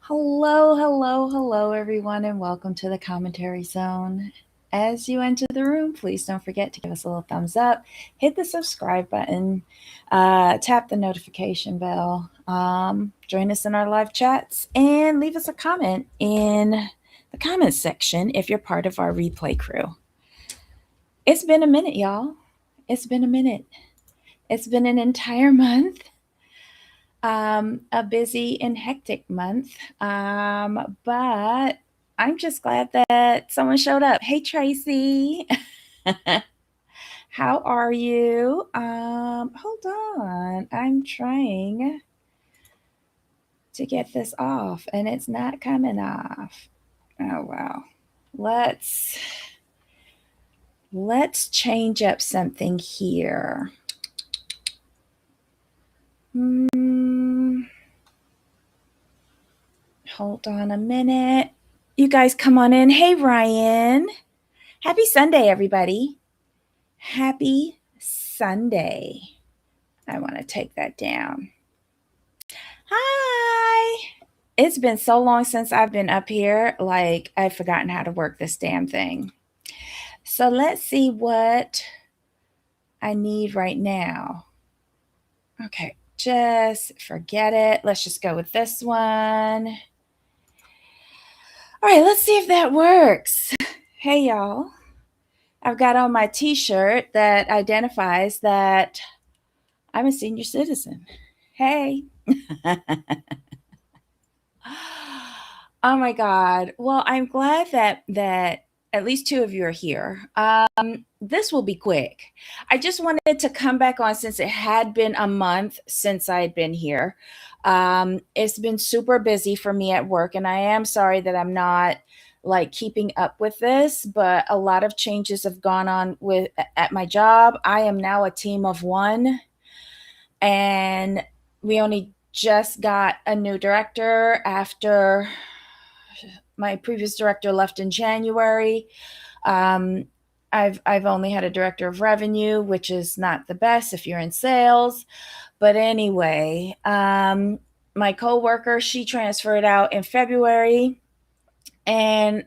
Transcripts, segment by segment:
Hello, hello, hello, everyone, and welcome to the commentary zone. As you enter the room, please don't forget to give us a little thumbs up, hit the subscribe button, tap the notification bell, join us in our live chats, and leave us a comment in the comments section if you're part of our replay crew. It's been a minute, y'all. It's been a minute. It's been an entire month. A busy and hectic month. But I'm just glad that someone showed up. Hey, Tracy. How are you? Hold on. I'm trying to get this off and it's not coming off. Oh, wow. Let's change up something here. Hold on a minute. You guys come on in. Hey, Ryan. Happy Sunday, everybody. Happy Sunday. I want to take that down. Hi. It's been so long since I've been up here, like I've forgotten how to work this damn thing. So let's see what I need right now. Okay, just forget it. Let's just go with this one. All right, let's see if that works. Hey, y'all. I've got on my t-shirt that identifies that I'm a senior citizen. Hey. Oh my God. Well, I'm glad that at least two of you are here. This will be quick. I just wanted to come back on since it had been a month since I'd been here. It's been super busy for me at work, and I am sorry that I'm not like keeping up with this, but a lot of changes have gone on at my job. I am now a team of one, and we only just got a new director after my previous director left in January. I've only had a director of revenue, which is not the best if you're in sales. But anyway, my coworker, she transferred out in February, and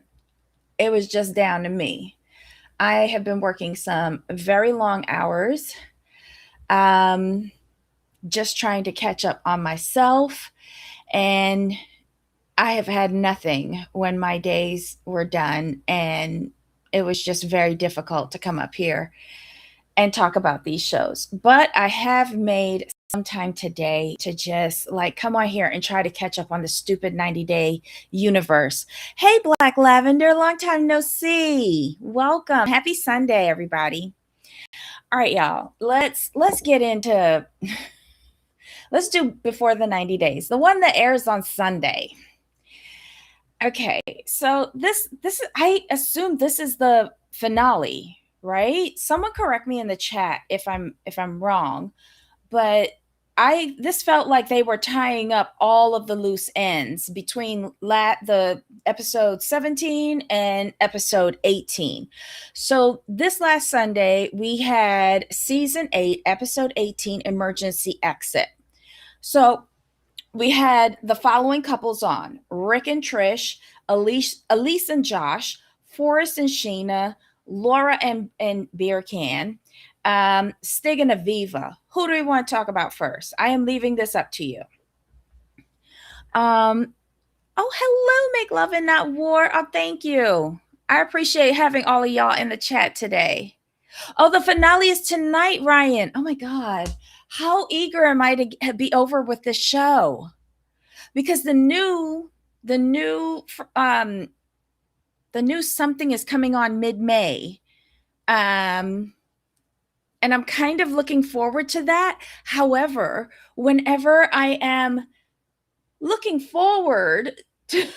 it was just down to me. I have been working some very long hours, just trying to catch up on myself, and I have had nothing when my days were done, and it was just very difficult to come up here and talk about these shows. But I have made some time today to just like come on here and try to catch up on the stupid 90-day universe. Hey, Black Lavender, long time no see. Welcome. Happy Sunday, everybody. All right, y'all. Let's get into let's do before the 90 days. The one that airs on Sunday. Okay, so this I assume this is the finale, right? Someone correct me in the chat if I'm wrong, but this felt like they were tying up all of the loose ends between the episode 17 and episode 18. So this last Sunday we had season 8, episode 18, Emergency Exit. So we had the following couples on: Rick and Trish, Elise and Josh, Forrest and Sheena, Laura and Beer Can, Stig and Aviva. Who do we want to talk about first? I am leaving this up to you. Oh, hello, Make Love and Not War. Oh, thank you. I appreciate having all of y'all in the chat today. Oh, the finale is tonight, Ryan. Oh my God. How eager am I to be over with this show? Because the new something is coming on mid-May. And I'm kind of looking forward to that. However, whenever I am looking forward to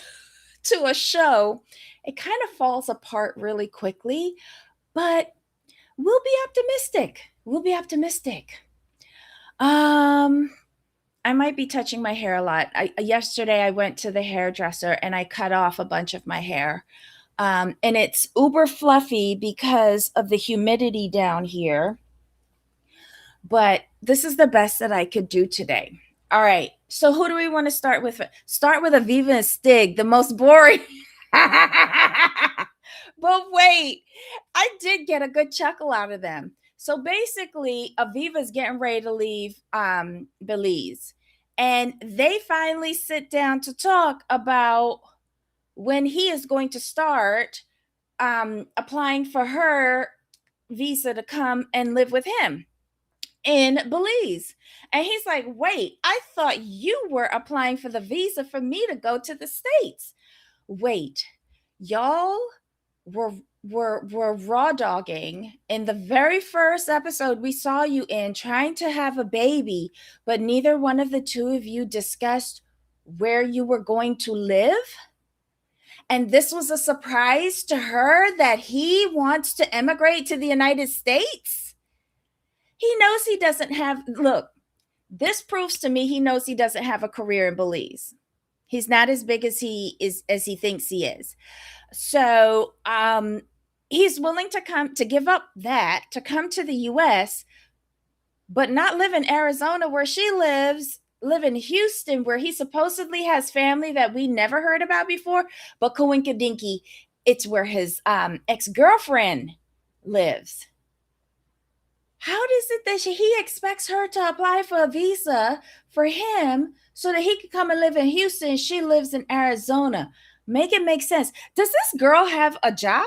a show, it kind of falls apart really quickly, but we'll be optimistic. I might be touching my hair a lot. Yesterday I went to the hairdresser and I cut off a bunch of my hair. And it's uber fluffy because of the humidity down here. But this is the best that I could do today. All right. So who do we want to start with? Start with Aviva and Stig, the most boring. But wait, I did get a good chuckle out of them. So basically, Aviva's getting ready to leave Belize. And they finally sit down to talk about when he is going to start applying for her visa to come and live with him in Belize. And he's like, wait, I thought you were applying for the visa for me to go to the States. Wait, y'all were raw dogging in the very first episode we saw you in, trying to have a baby, but neither one of the two of you discussed where you were going to live. And this was a surprise to her that he wants to emigrate to the United States. He knows he doesn't have, look, this proves to me he knows he doesn't have a career in Belize. He's not as big as he thinks he is. So he's willing to give up that, to come to the US, but not live in Arizona where she lives, live in Houston where he supposedly has family that we never heard about before. But coinkadinky, it's where his ex-girlfriend lives. How is it that he expects her to apply for a visa for him so that he can come and live in Houston? She lives in Arizona. Make it make sense. Does this girl have a job?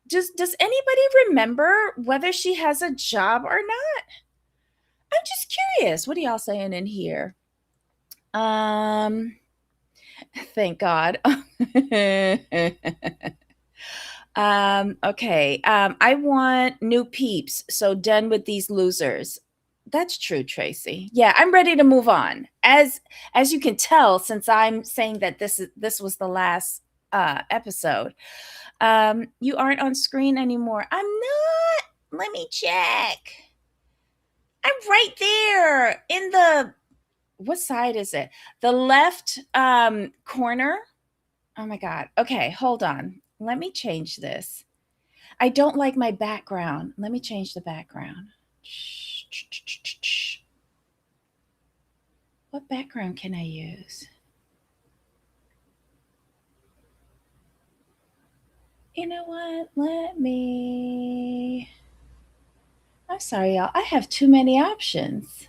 Does anybody remember whether she has a job or not? I'm just curious. What are y'all saying in here? Thank God. Okay. I want new peeps. So done with these losers. That's true, Tracy. Yeah, I'm ready to move on. As you can tell, since I'm saying that this was the last episode. You aren't on screen anymore. I'm not. Let me check. I'm right there in the, what side is it? The left corner. Oh my God. Okay, hold on. Let me change this. I don't like my background. Let me change the background. What background can I use? You know what? I'm sorry, y'all. I have too many options.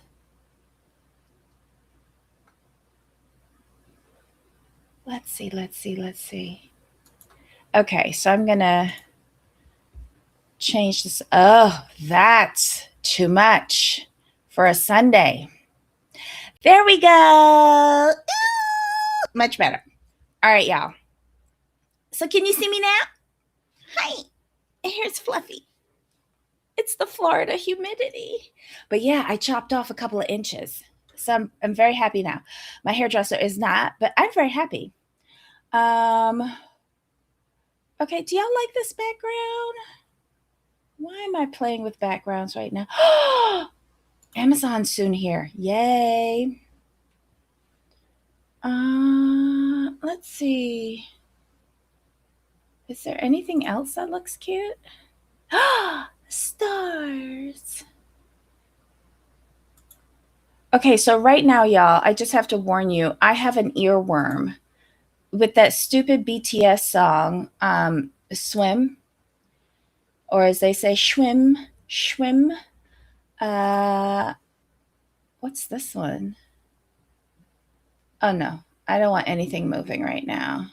Let's see. Okay, so I'm going to change this. Oh, that's too much for a Sunday. There we go. Ooh, much better. All right, y'all. So can you see me now? Hi. And here's Fluffy. It's the Florida humidity. But yeah, I chopped off a couple of inches. So I'm very happy now. My hairdresser is not, but I'm very happy. Okay, do y'all like this background? Why am I playing with backgrounds right now? Amazon's soon here. Yay. Let's see. Is there anything else that looks cute? Stars. Okay, so right now, y'all, I just have to warn you, I have an earworm with that stupid BTS song, Swim, or as they say, Schwim. What's this one? Oh no, I don't want anything moving right now.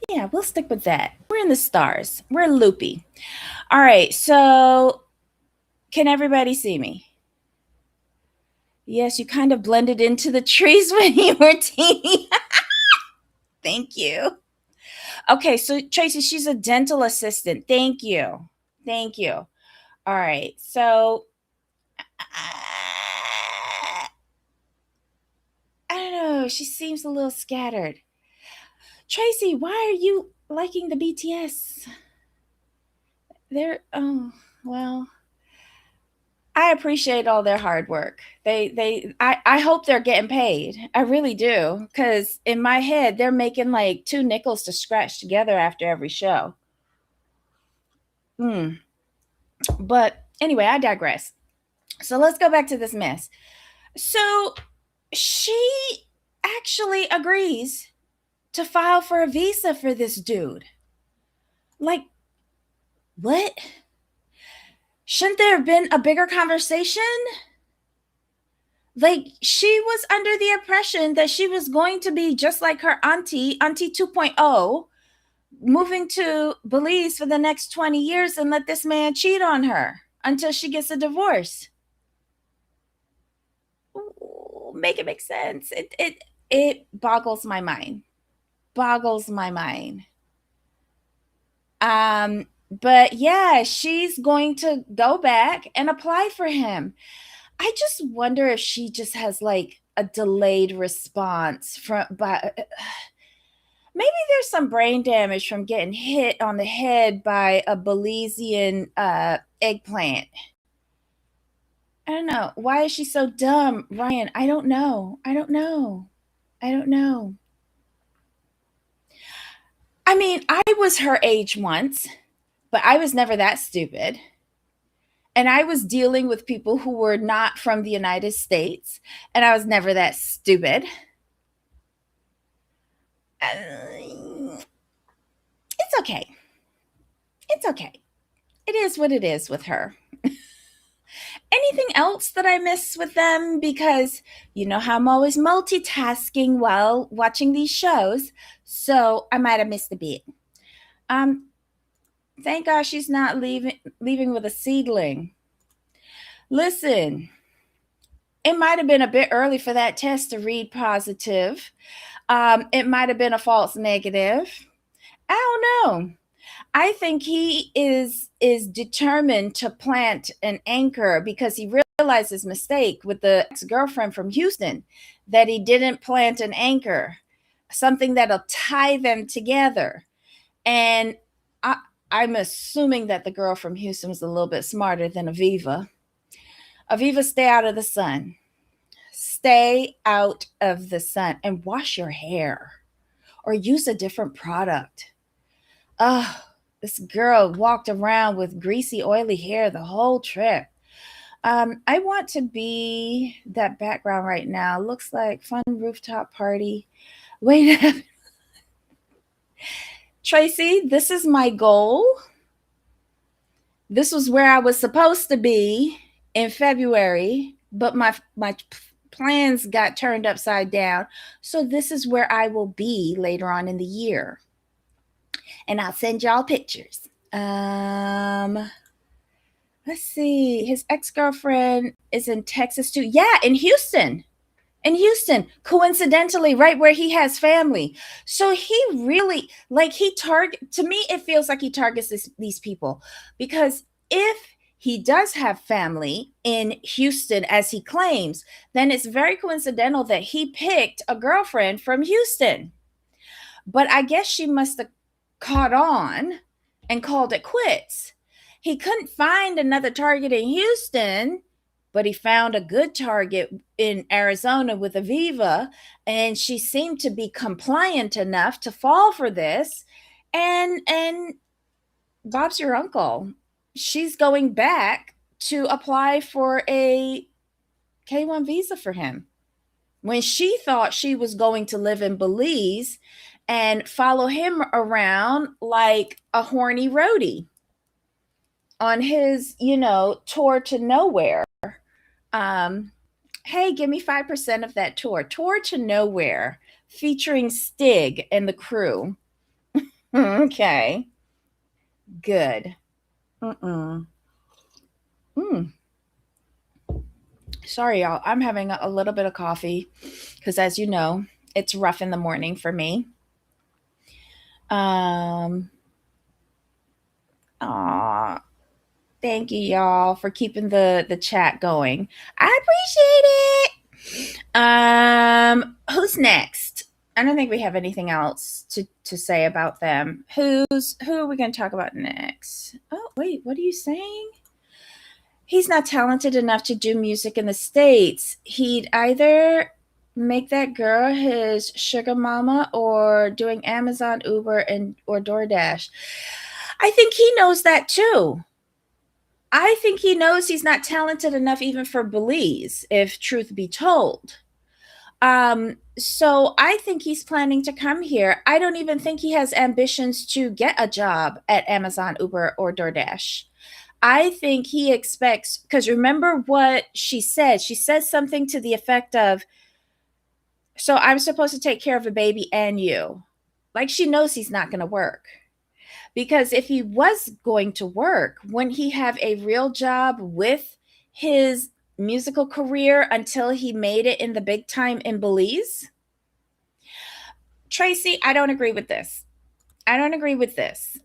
Yeah, we'll stick with that. We're in the stars. We're loopy. All right, so can everybody see me? Yes, you kind of blended into the trees when you were teeny. Thank you. Okay, so Tracy, she's a dental assistant. Thank you. All right, so I don't know. She seems a little scattered. Tracy, why are you liking the BTS? Well, I appreciate all their hard work. I hope they're getting paid. I really do. Because in my head, they're making like 2 nickels to scratch together after every show. But anyway, I digress. So let's go back to this mess. So she actually agrees to file for a visa for this dude. Like, what? Shouldn't there have been a bigger conversation? Like, she was under the impression that she was going to be just like her auntie 2.0, moving to Belize for the next 20 years and let this man cheat on her until she gets a divorce. Ooh, make it make sense. It boggles my mind. Boggles my mind. But yeah, she's going to go back and apply for him. I just wonder if she just has like a delayed response from, but maybe there's some brain damage from getting hit on the head by a Belizean eggplant. I don't know. Why is she so dumb, Ryan? I don't know. I don't know. I don't know. I mean, I was her age once, but I was never that stupid. And I was dealing with people who were not from the United States, and I was never that stupid. It's okay. It's okay. It is what it is with her. Anything else that I miss with them? Because you know how I'm always multitasking while watching these shows, so I might have missed a bit. Um, thank God she's not leaving with a seedling. Listen, it might have been a bit early for that test to read positive. It might have been a false negative. I don't know. I think he is determined to plant an anchor because he realized his mistake with the ex-girlfriend from Houston, that he didn't plant an anchor, something that'll tie them together. And I'm assuming that the girl from Houston was a little bit smarter than Aviva. Aviva, stay out of the sun. Stay out of the sun and wash your hair or use a different product. Oh, this girl walked around with greasy, oily hair the whole trip. I want to be that background right now. Looks like fun rooftop party. Wait, Tracy, this is my goal. This was where I was supposed to be in February, but my plans got turned upside down. So this is where I will be later on in the year. And I'll send y'all pictures. Let's see. His ex-girlfriend is in Texas too. Yeah, in Houston. In Houston, coincidentally, right where he has family. So he really, like, to me, it feels like he targets these people, because if he does have family in Houston, as he claims, then it's very coincidental that he picked a girlfriend from Houston. But I guess she must have caught on and called it quits. He couldn't find another target in Houston, but he found a good target in Arizona with Aviva, and she seemed to be compliant enough to fall for this. And Bob's your uncle. She's going back to apply for a K1 visa for him, when she thought she was going to live in Belize and follow him around like a horny roadie on his, tour to nowhere. Hey, give me 5% of that tour. Tour to Nowhere, featuring Stig and the crew. Okay. Good. Sorry, y'all. I'm having a little bit of coffee because, as you know, it's rough in the morning for me. Thank you, y'all, for keeping the chat going. I appreciate it. Who's next? I don't think we have anything else to say about them. Who are we going to talk about next? Oh, wait, what are you saying? He's not talented enough to do music in the States. He'd either make that girl his sugar mama or doing Amazon, Uber, or DoorDash. I think he knows that too. I think he knows he's not talented enough even for Belize, if truth be told. So I think he's planning to come here. I don't even think he has ambitions to get a job at Amazon, Uber, or DoorDash. I think he expects, because remember what she said? She says something to the effect of, so I'm supposed to take care of a baby and you. Like she knows he's not going to work. Because if he was going to work, wouldn't he have a real job with his musical career until he made it in the big time in Belize? Tracy, I don't agree with this. I don't agree with this.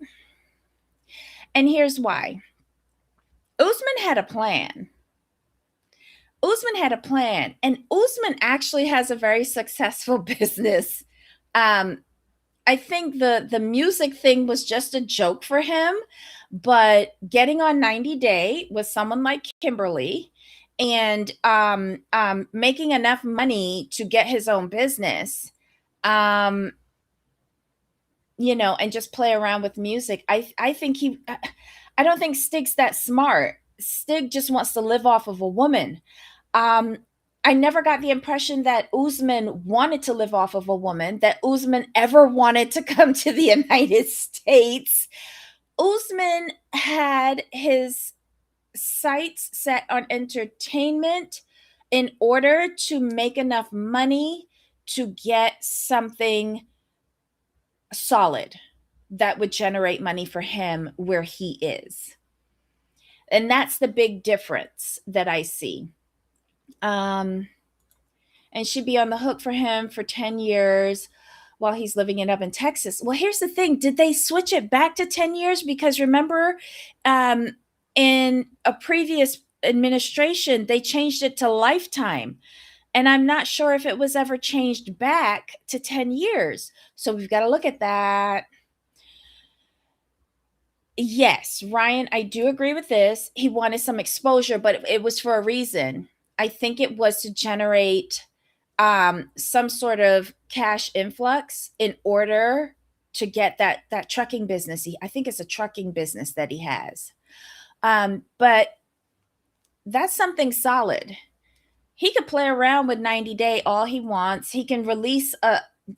And here's why. Usman had a plan. Usman had a plan, and Usman actually has a very successful business. I think the music thing was just a joke for him, but getting on 90 Day with someone like Kimberly and making enough money to get his own business, um, and just play around with music. I think I don't think Stig's that smart. Stig just wants to live off of a woman. Um, I never got the impression that Usman wanted to live off of a woman, that Usman ever wanted to come to the United States. Usman had his sights set on entertainment in order to make enough money to get something solid that would generate money for him where he is. And that's the big difference that I see. And she'd be on the hook for him for 10 years while he's living it up in Texas. Well, here's the thing. Did they switch it back to 10 years? Because remember, in a previous administration, they changed it to lifetime. And I'm not sure if it was ever changed back to 10 years. So we've got to look at that. Yes, Ryan, I do agree with this. He wanted some exposure, but it was for a reason. I think it was to generate some sort of cash influx in order to get that trucking business. I think it's a trucking business that he has. But that's something solid. He could play around with 90 Day all he wants. He can release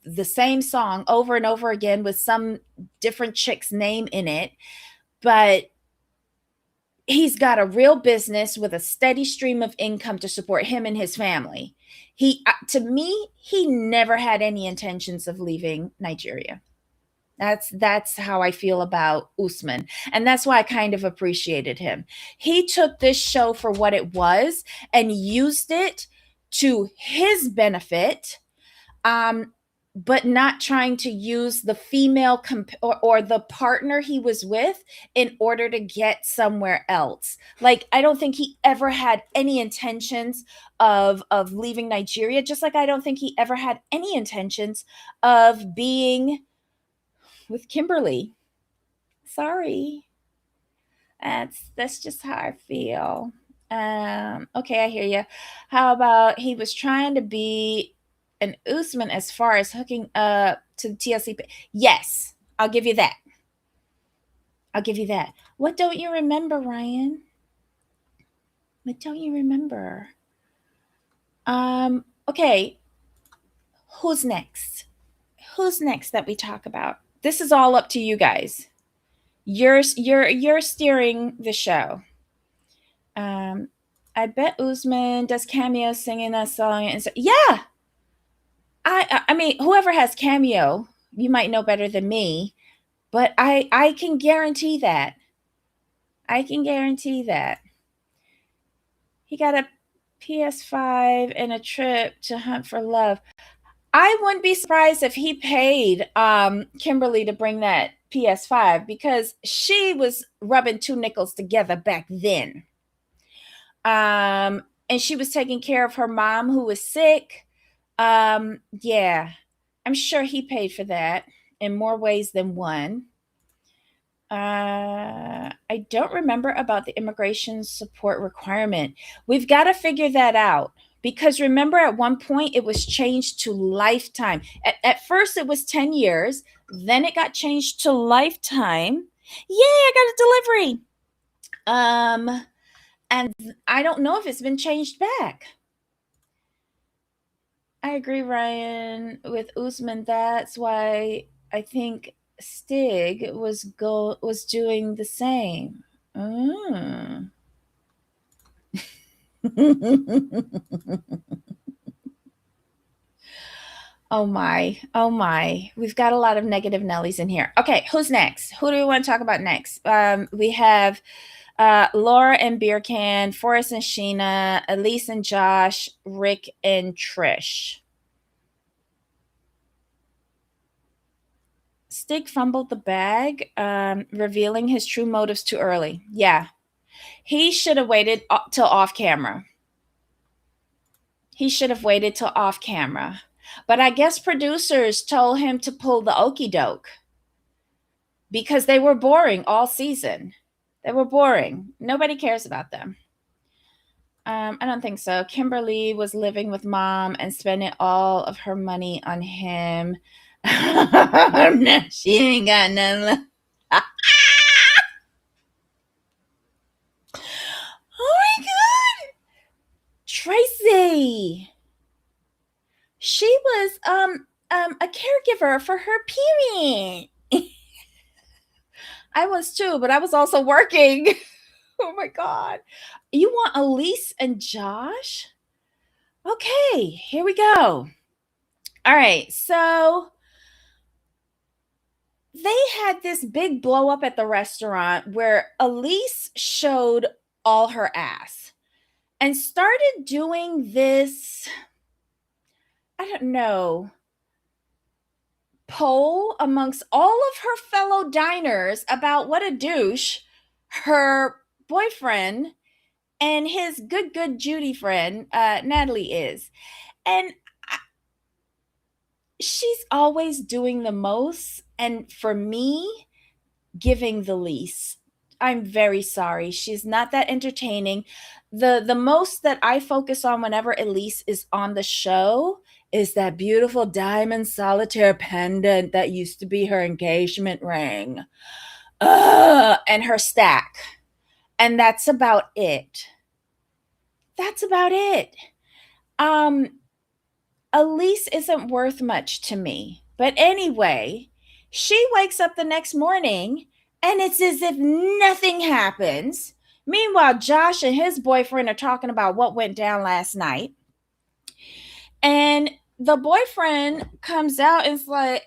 the same song over and over again with some different chick's name in it. But he's got a real business with a steady stream of income to support him and his family. To me, he never had any intentions of leaving Nigeria. That's how I feel about Usman. And that's why I kind of appreciated him. He took this show for what it was and used it to his benefit, but not trying to use the female or the partner he was with in order to get somewhere else. Like, I don't think he ever had any intentions of leaving Nigeria, just like I don't think he ever had any intentions of being with Kimberly. Sorry. That's just how I feel. Okay, I hear you. How about he was trying to be an Usman as far as hooking up to the TLC? Yes, I'll give you that. I'll give you that. What don't you remember, Ryan? What don't you remember? Okay. Who's next? Who's next that we talk about? This is all up to you guys. You're steering the show. I bet Usman does cameo singing that song, and so yeah. I mean, whoever has cameo, you might know better than me, but I can guarantee that. I can guarantee that. He got a PS5 and a trip to hunt for love. I wouldn't be surprised if he paid Kimberly to bring that PS5 because she was rubbing two nickels together back then. And she was taking care of her mom who was sick. Yeah, I'm sure he paid for that in more ways than one. I don't remember about the immigration support requirement. We've got to figure that out because remember at one point it was changed to lifetime. At first it was 10 years, then it got changed to lifetime. Yeah, I got a delivery. Um, and I don't know if it's been changed back. I agree, Ryan, with Usman. That's why I think Stig was doing the same. Mm. Oh my. Oh my. We've got a lot of negative Nellies in here. Okay, who's next? Who do we want to talk about next? We have Laura and Beer Can, Forrest and Sheena, Elise and Josh, Rick and Trish. Stig fumbled the bag, revealing his true motives too early. Yeah. He should have waited till off camera. He should have waited till off camera. But I guess producers told him to pull the okey doke because they were boring all season. They were boring. Nobody cares about them. I don't think so. Kimberly was living with mom and spending all of her money on him. She ain't got none left. Oh my God. Tracy. She was a caregiver for her period. I was too, but I was also working. Oh my God. You want Elise and Josh? Okay, here we go. All right, so they had this big blow up at the restaurant where Elise showed all her ass and started doing this, I don't know, poll amongst all of her fellow diners about what a douche her boyfriend and his good Judy friend, Natalie, is. And she's always doing the most. And for me, giving the least. I'm very sorry. She's not that entertaining. The most that I focus on whenever Elise is on the show is that beautiful diamond solitaire pendant that used to be her engagement ring. And her stack. And that's about it. That's about it. Elise isn't worth much to me. But anyway, she wakes up the next morning and it's as if nothing happens. Meanwhile, Josh and his boyfriend are talking about what went down last night. And the boyfriend comes out and is like,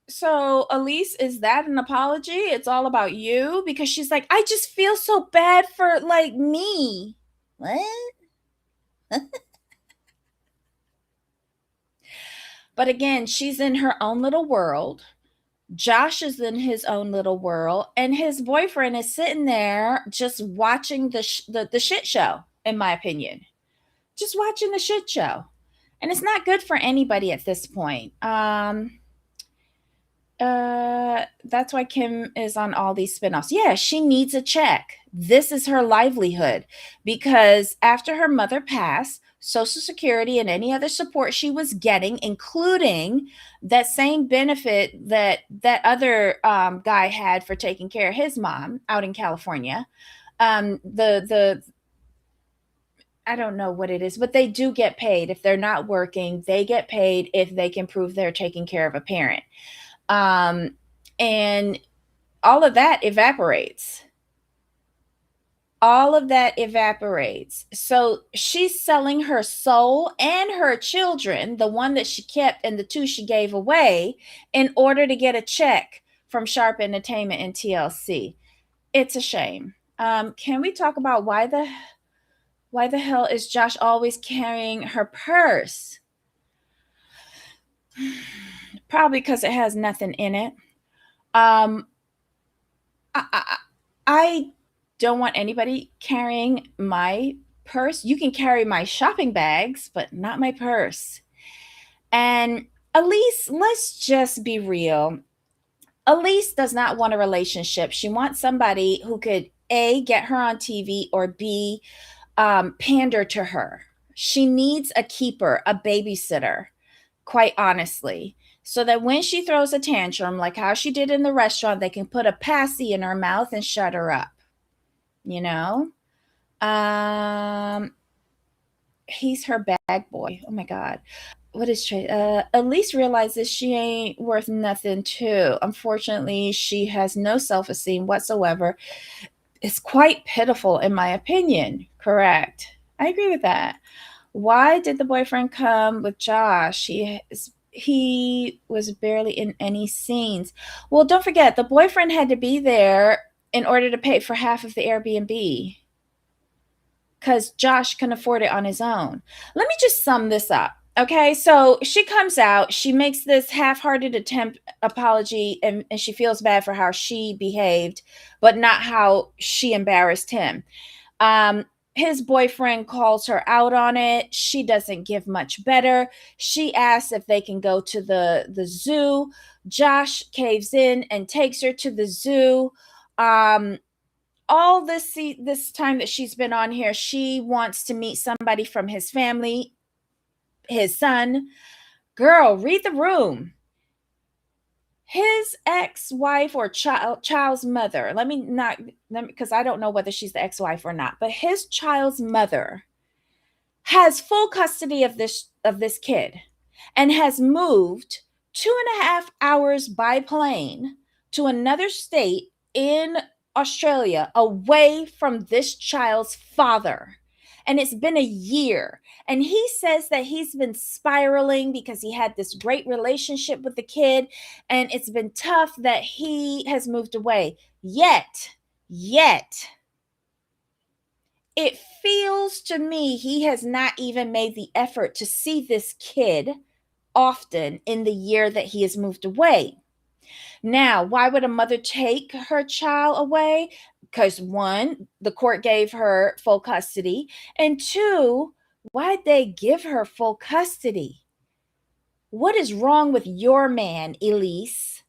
so Elise, is that an apology? It's all about you? Because she's like, I just feel so bad for like me. What? But again, she's in her own little world. Josh is in his own little world, and his boyfriend is sitting there just watching the shit show, in my opinion. Just watching the shit show. And it's not good for anybody at this point. That's why Kim is on all these spinoffs. Yeah, she needs a check. This is her livelihood because after her mother passed, Social Security and any other support she was getting, including that same benefit that other guy had for taking care of his mom out in California. The I don't know what it is, but they do get paid if they're not working. They get paid if they can prove they're taking care of a parent. And all of that evaporates. All of that evaporates. So she's selling her soul and her children, the one that she kept and the two she gave away, in order to get a check from Sharp Entertainment and TLC. It's a shame. Can we talk about why the hell is Josh always carrying her purse? Probably because it has nothing in it. I don't want anybody carrying my purse. You can carry my shopping bags, but not my purse. And Elise, let's just be real. Elise does not want a relationship. She wants somebody who could A, get her on TV, or B, pander to her. She needs a keeper, a babysitter, quite honestly, so that when she throws a tantrum, like how she did in the restaurant, they can put a passy in her mouth and shut her up. you know? Um, he's her bag boy. Oh my God. What is Trey? Elise realizes she ain't worth nothing too. Unfortunately, she has no self esteem whatsoever. It's quite pitiful, in my opinion. Correct. I agree with that. Why did the boyfriend come with Josh? He was barely in any scenes. Well, don't forget, the boyfriend had to be there in order to pay for half of the Airbnb because Josh can afford it on his own. Let me just sum this up. Okay, so she comes out, she makes this half hearted attempt apology, and she feels bad for how she behaved, but not how she embarrassed him. Um, his boyfriend calls her out on it. She doesn't give much better. She asks if they can go to the zoo. Josh caves in and takes her to the zoo. Um, all this time that she's been on here, she wants to meet somebody from his family, his son. Girl, read the room. His ex-wife or child's mother. Let me because I don't know whether she's the ex-wife or not, but his child's mother has full custody of this kid and has moved 2.5 hours by plane to another state in Australia away from this child's father. And it's been a year. And he says that he's been spiraling because he had this great relationship with the kid. And it's been tough that he has moved away. Yet, it feels to me he has not even made the effort to see this kid often in the year that he has moved away. Now, why would a mother take her child away? Because one, the court gave her full custody, and two, why'd they give her full custody? What is wrong with your man, Elise,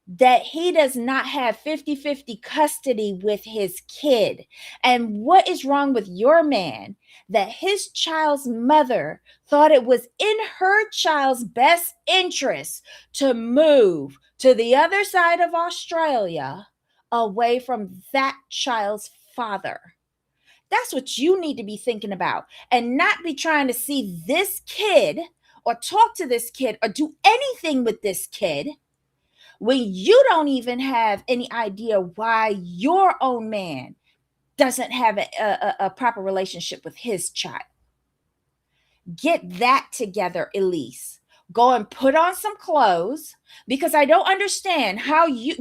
that he does not have 50-50 custody with his kid? And what is wrong with your man that his child's mother thought it was in her child's best interest to move to the other side of Australia away from that child's father? That's what you need to be thinking about, and not be trying to see this kid or talk to this kid or do anything with this kid when you don't even have any idea why your own man doesn't have a proper relationship with his child. Get that together, Elise. Go and put on some clothes, because I don't understand how you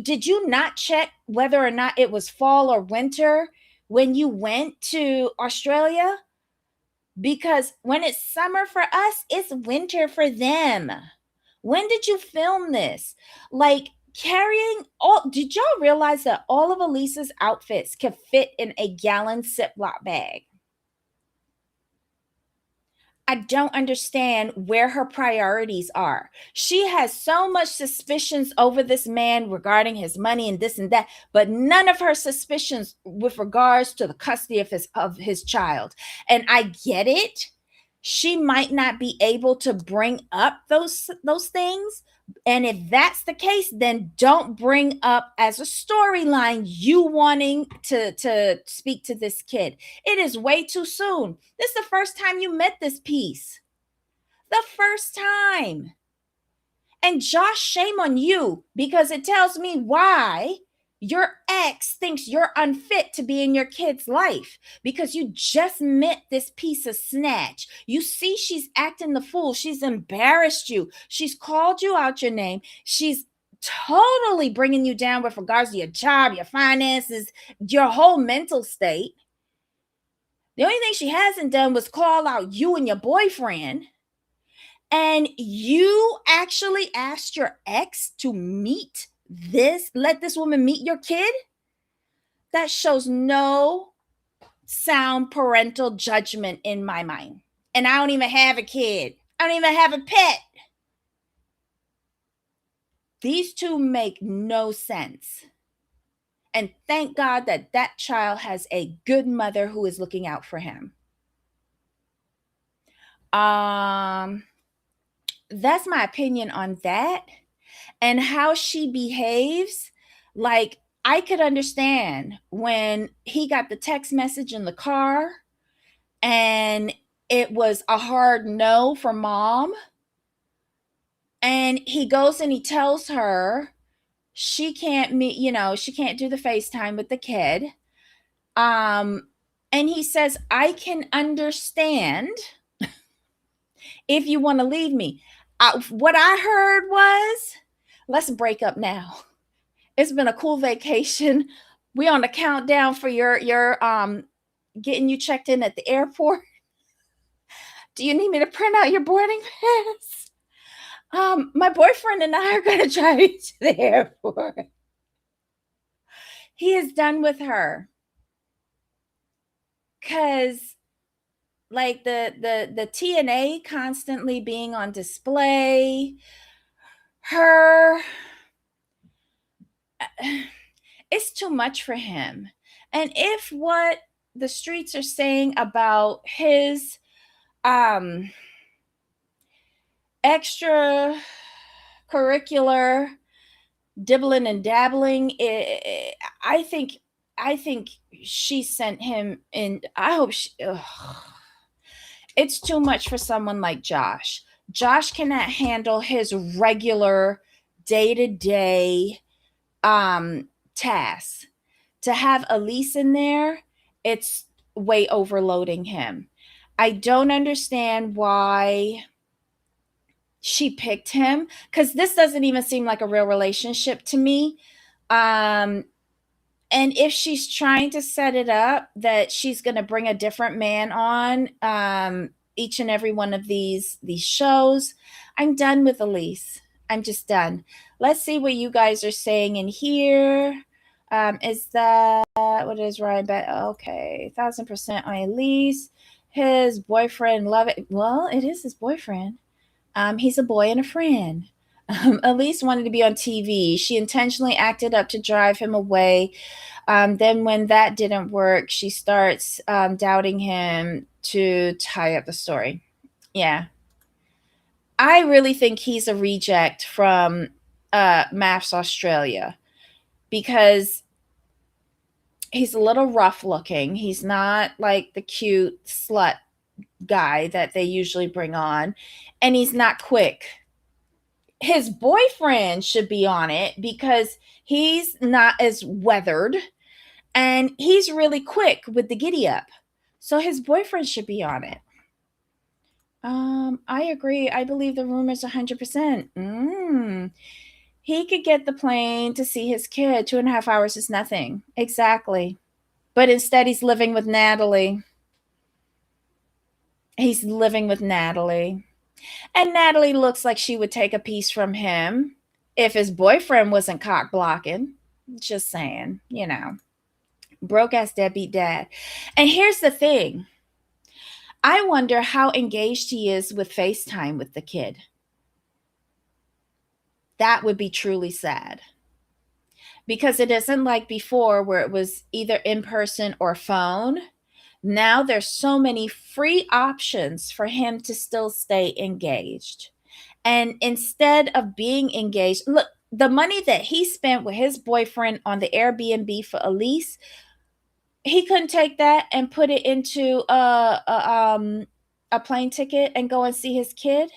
not check whether or not it was fall or winter when you went to Australia? Because when it's summer for us, it's winter for them. When did you film this? Like, carrying all, did y'all realize that all of Elisa's outfits can fit in a gallon Ziploc bag? I don't understand where her priorities are. She has so much suspicions over this man regarding his money and this and that, but none of her suspicions with regards to the custody of his child. And I get it. She might not be able to bring up those things. And if that's the case, then don't bring up as a storyline you wanting to speak to this kid. It is way too soon. This is the first time you met this piece. The first time. And Josh, shame on you, because it tells me why your ex thinks you're unfit to be in your kid's life, because you just met this piece of snatch. You see, she's acting the fool. She's embarrassed you. She's called you out your name. She's totally bringing you down with regards to your job, your finances, your whole mental state. The only thing she hasn't done was call out you and your boyfriend. And you actually asked your ex to let this woman meet your kid? That shows no sound parental judgment in my mind. And I don't even have a kid. I don't even have a pet. These two make no sense. And thank God that that child has a good mother who is looking out for him. That's my opinion on that. And how she behaves. Like, I could understand when he got the text message in the car and it was a hard no for mom. And he goes and he tells her she can't meet, she can't do the FaceTime with the kid. Um, and he says, I can understand if you want to leave me. What I heard was, let's break up now. It's been a cool vacation. We on the countdown for your getting you checked in at the airport. Do you need me to print out your boarding pass? My boyfriend and I are gonna drive you to the airport. He is done with her. Cause like the TNA constantly being on display, her it's too much for him. And if what the streets are saying about his extra curricular dibbling and dabbling, I think she sent him in. I hope it's too much for someone like Josh. Josh cannot handle his regular day-to-day tasks. To have Elise in there, it's way overloading him. I don't understand why she picked him, because this doesn't even seem like a real relationship to me. And if she's trying to set it up that she's going to bring a different man on each and every one of these shows, I'm done with Elise. I'm just done. Let's see what you guys are saying in here. Is that what is Ryan bet? Okay, 1,000% on Elise. His boyfriend love it. Well, it is his boyfriend. He's a boy and a friend. Elise wanted to be on TV. She intentionally acted up to drive him away. Then when that didn't work, she starts doubting him to tie up the story. Yeah. I really think he's a reject from MAFS Australia, because he's a little rough looking. He's not like the cute slut guy that they usually bring on, and he's not quick. His boyfriend should be on it because he's not as weathered and he's really quick with the giddy up. So his boyfriend should be on it. I agree. I believe the rumors 100%. He could get the plane to see his kid. 2.5 hours is nothing. Exactly. But instead, he's living with Natalie. He's living with Natalie. And Natalie looks like she would take a piece from him if his boyfriend wasn't cock blocking. Just saying, broke ass deadbeat dad. And here's the thing. I wonder how engaged he is with FaceTime with the kid. That would be truly sad. Because it isn't like before where it was either in person or phone. Now there's so many free options for him to still stay engaged. And instead of being engaged, look, the money that he spent with his boyfriend on the Airbnb for Elise, he couldn't take that and put it into a plane ticket and go and see his kid.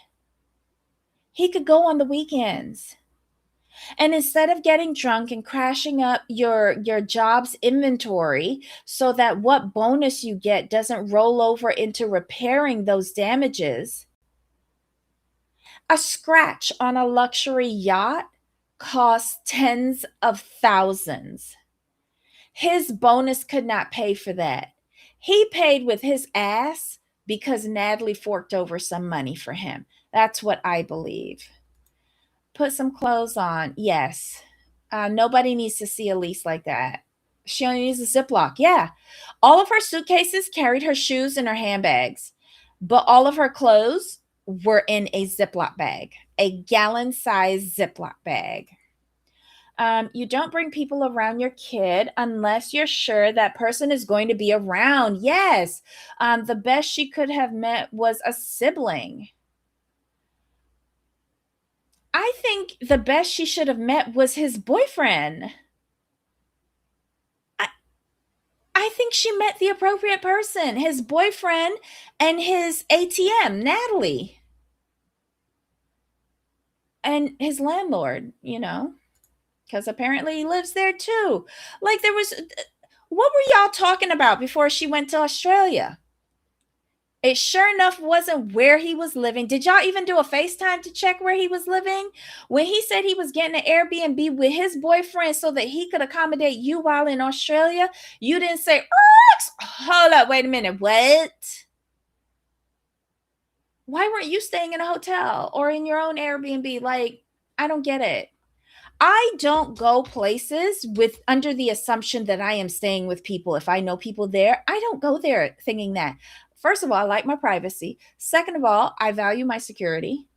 He could go on the weekends. And instead of getting drunk and crashing up your job's inventory so that what bonus you get doesn't roll over into repairing those damages, a scratch on a luxury yacht costs tens of thousands. His bonus could not pay for that. He paid with his ass because Natalie forked over some money for him. That's what I believe. Put some clothes on. Yes. Nobody needs to see Elise like that. She only needs a Ziploc. Yeah. All of her suitcases carried her shoes and her handbags, but all of her clothes were in a Ziploc bag, a gallon-sized Ziploc bag. You don't bring people around your kid unless you're sure that person is going to be around. Yes. The best she could have met was a sibling. I think the best she should have met was his boyfriend. I think she met the appropriate person, his boyfriend and his ATM, Natalie, and his landlord, because apparently he lives there too. Like, what were y'all talking about before she went to Australia? It sure enough wasn't where he was living. Did y'all even do a FaceTime to check where he was living? When he said he was getting an Airbnb with his boyfriend so that he could accommodate you while in Australia, you didn't say, hold up, wait a minute, what? Why weren't you staying in a hotel or in your own Airbnb? Like, I don't get it. I don't go places with under the assumption that I am staying with people. If I know people there, I don't go there thinking that. First of all, I like my privacy. Second of all, I value my security.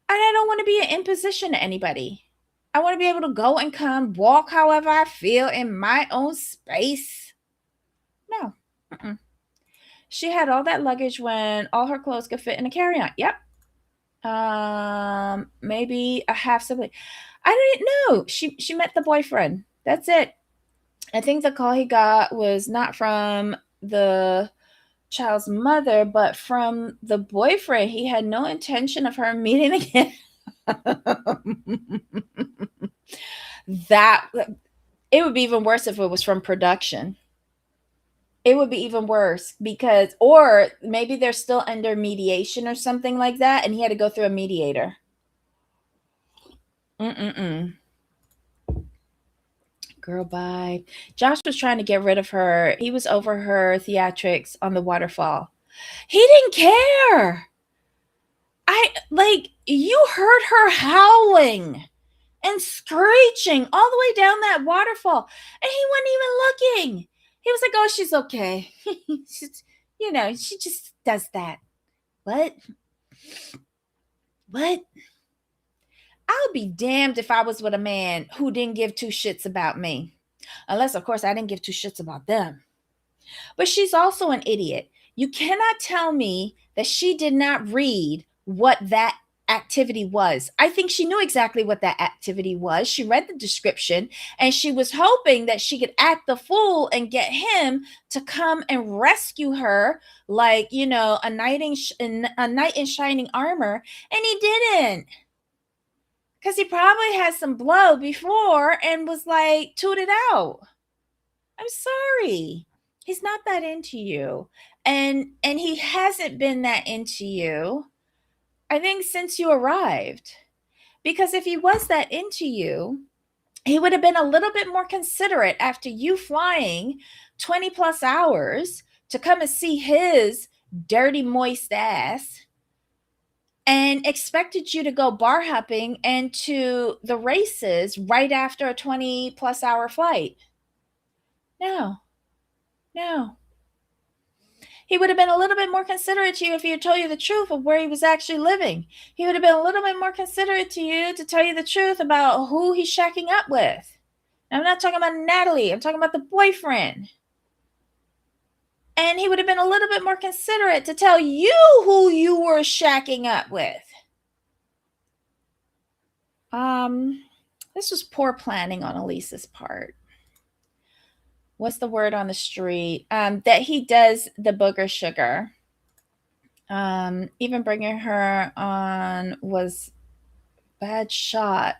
And I don't want to be an imposition to anybody. I want to be able to go and come, walk however I feel in my own space. No. Mm-mm. She had all that luggage when all her clothes could fit in a carry-on. Yep. Maybe a half sibling. I didn't know. She met the boyfriend. That's it. I think the call he got was not from the child's mother, but from the boyfriend. He had no intention of her meeting again. That it would be even worse if it was from production. It would be even worse because, or maybe they're still under mediation or something like that, and he had to go through a mediator. Girl, bye. Josh was trying to get rid of her. He was over her theatrics on the waterfall. He didn't care. You heard her howling and screeching all the way down that waterfall, and he wasn't even looking. He was like, oh, she's okay. She just does that. What? I'll be damned if I was with a man who didn't give two shits about me. Unless, of course, I didn't give two shits about them. But she's also an idiot. You cannot tell me that she did not read what that activity was. I think she knew exactly what that activity was. She read the description and she was hoping that she could act the fool and get him to come and rescue her like, a knight in shining armor. And he didn't. Because he probably had some blow before and was like, toot it out. I'm sorry. He's not that into you. And he hasn't been that into you, I think, since you arrived. Because if he was that into you, he would have been a little bit more considerate after you flying 20 plus hours to come and see his dirty, moist ass and expected you to go bar hopping and to the races right after a 20 plus hour flight. No. He would have been a little bit more considerate to you if he had told you the truth of where he was actually living. He would have been a little bit more considerate to you to tell you the truth about who he's shacking up with. Now, I'm not talking about Natalie. I'm talking about the boyfriend. And he would have been a little bit more considerate to tell you who you were shacking up with. This was poor planning on Elise's part. What's the word on the street? That he does the booger sugar. Even bringing her on was bad shot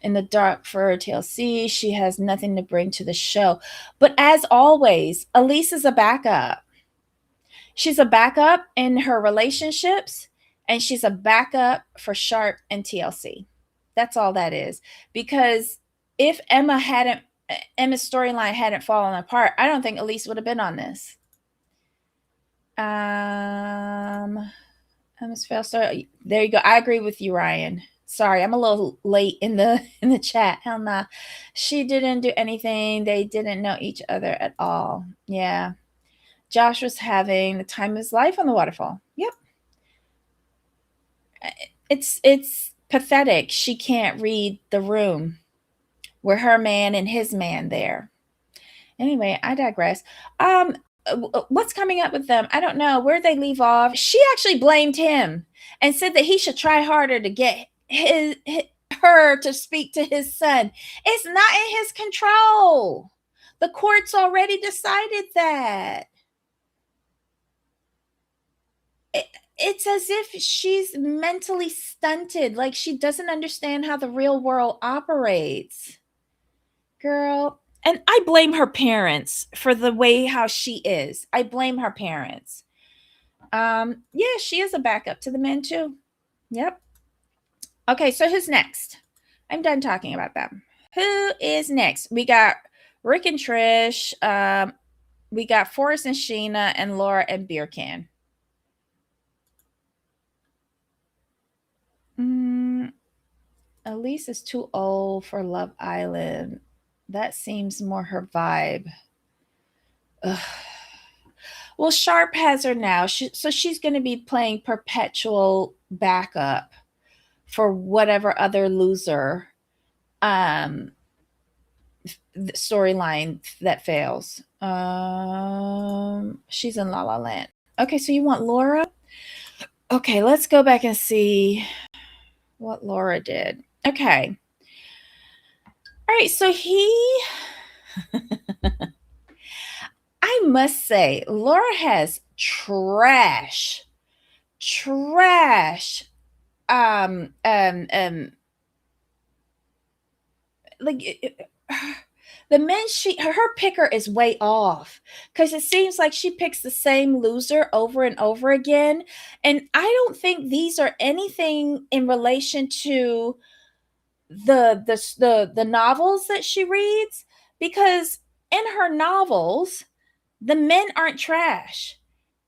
in the dark for TLC. She has nothing to bring to the show. But as always, Elise is a backup. She's a backup in her relationships, and she's a backup for Sharp and TLC. That's all that is. Because if Emma's storyline hadn't fallen apart, I don't think Elise would have been on this. Emma's fail story. There you go. I agree with you, Ryan. Sorry, I'm a little late in the chat. Hell nah. She didn't do anything. They didn't know each other at all. Yeah. Josh was having the time of his life on the waterfall. Yep. It's pathetic. She can't read the room. We're her man and his man there. Anyway, I digress. What's coming up with them? I don't know. Where'd they leave off? She actually blamed him and said that he should try harder to get her to speak to his son. It's not in his control. The court's already decided that. It's as if she's mentally stunted, like she doesn't understand how the real world operates. Girl, and I blame her parents for the way how she is. I blame her parents. Yeah, she is a backup to the men too. Yep. Okay, so who's next? I'm done talking about them. Who is next? We got Rick and Trish. We got Forrest and Sheena, and Laura and Beer Can. Elise is too old for Love Island. That seems more her vibe. Ugh. Well, Sharp has her now, so she's going to be playing perpetual backup for whatever other loser storyline that fails. She's in La La Land. Okay, so you want Laura? Okay, let's go back and see what Laura did. Okay. All right, so I must say, Laura has trash, like the men her picker is way off, because it seems like she picks the same loser over and over again, and I don't think these are anything in relation to the novels that she reads, because in her novels the men aren't trash.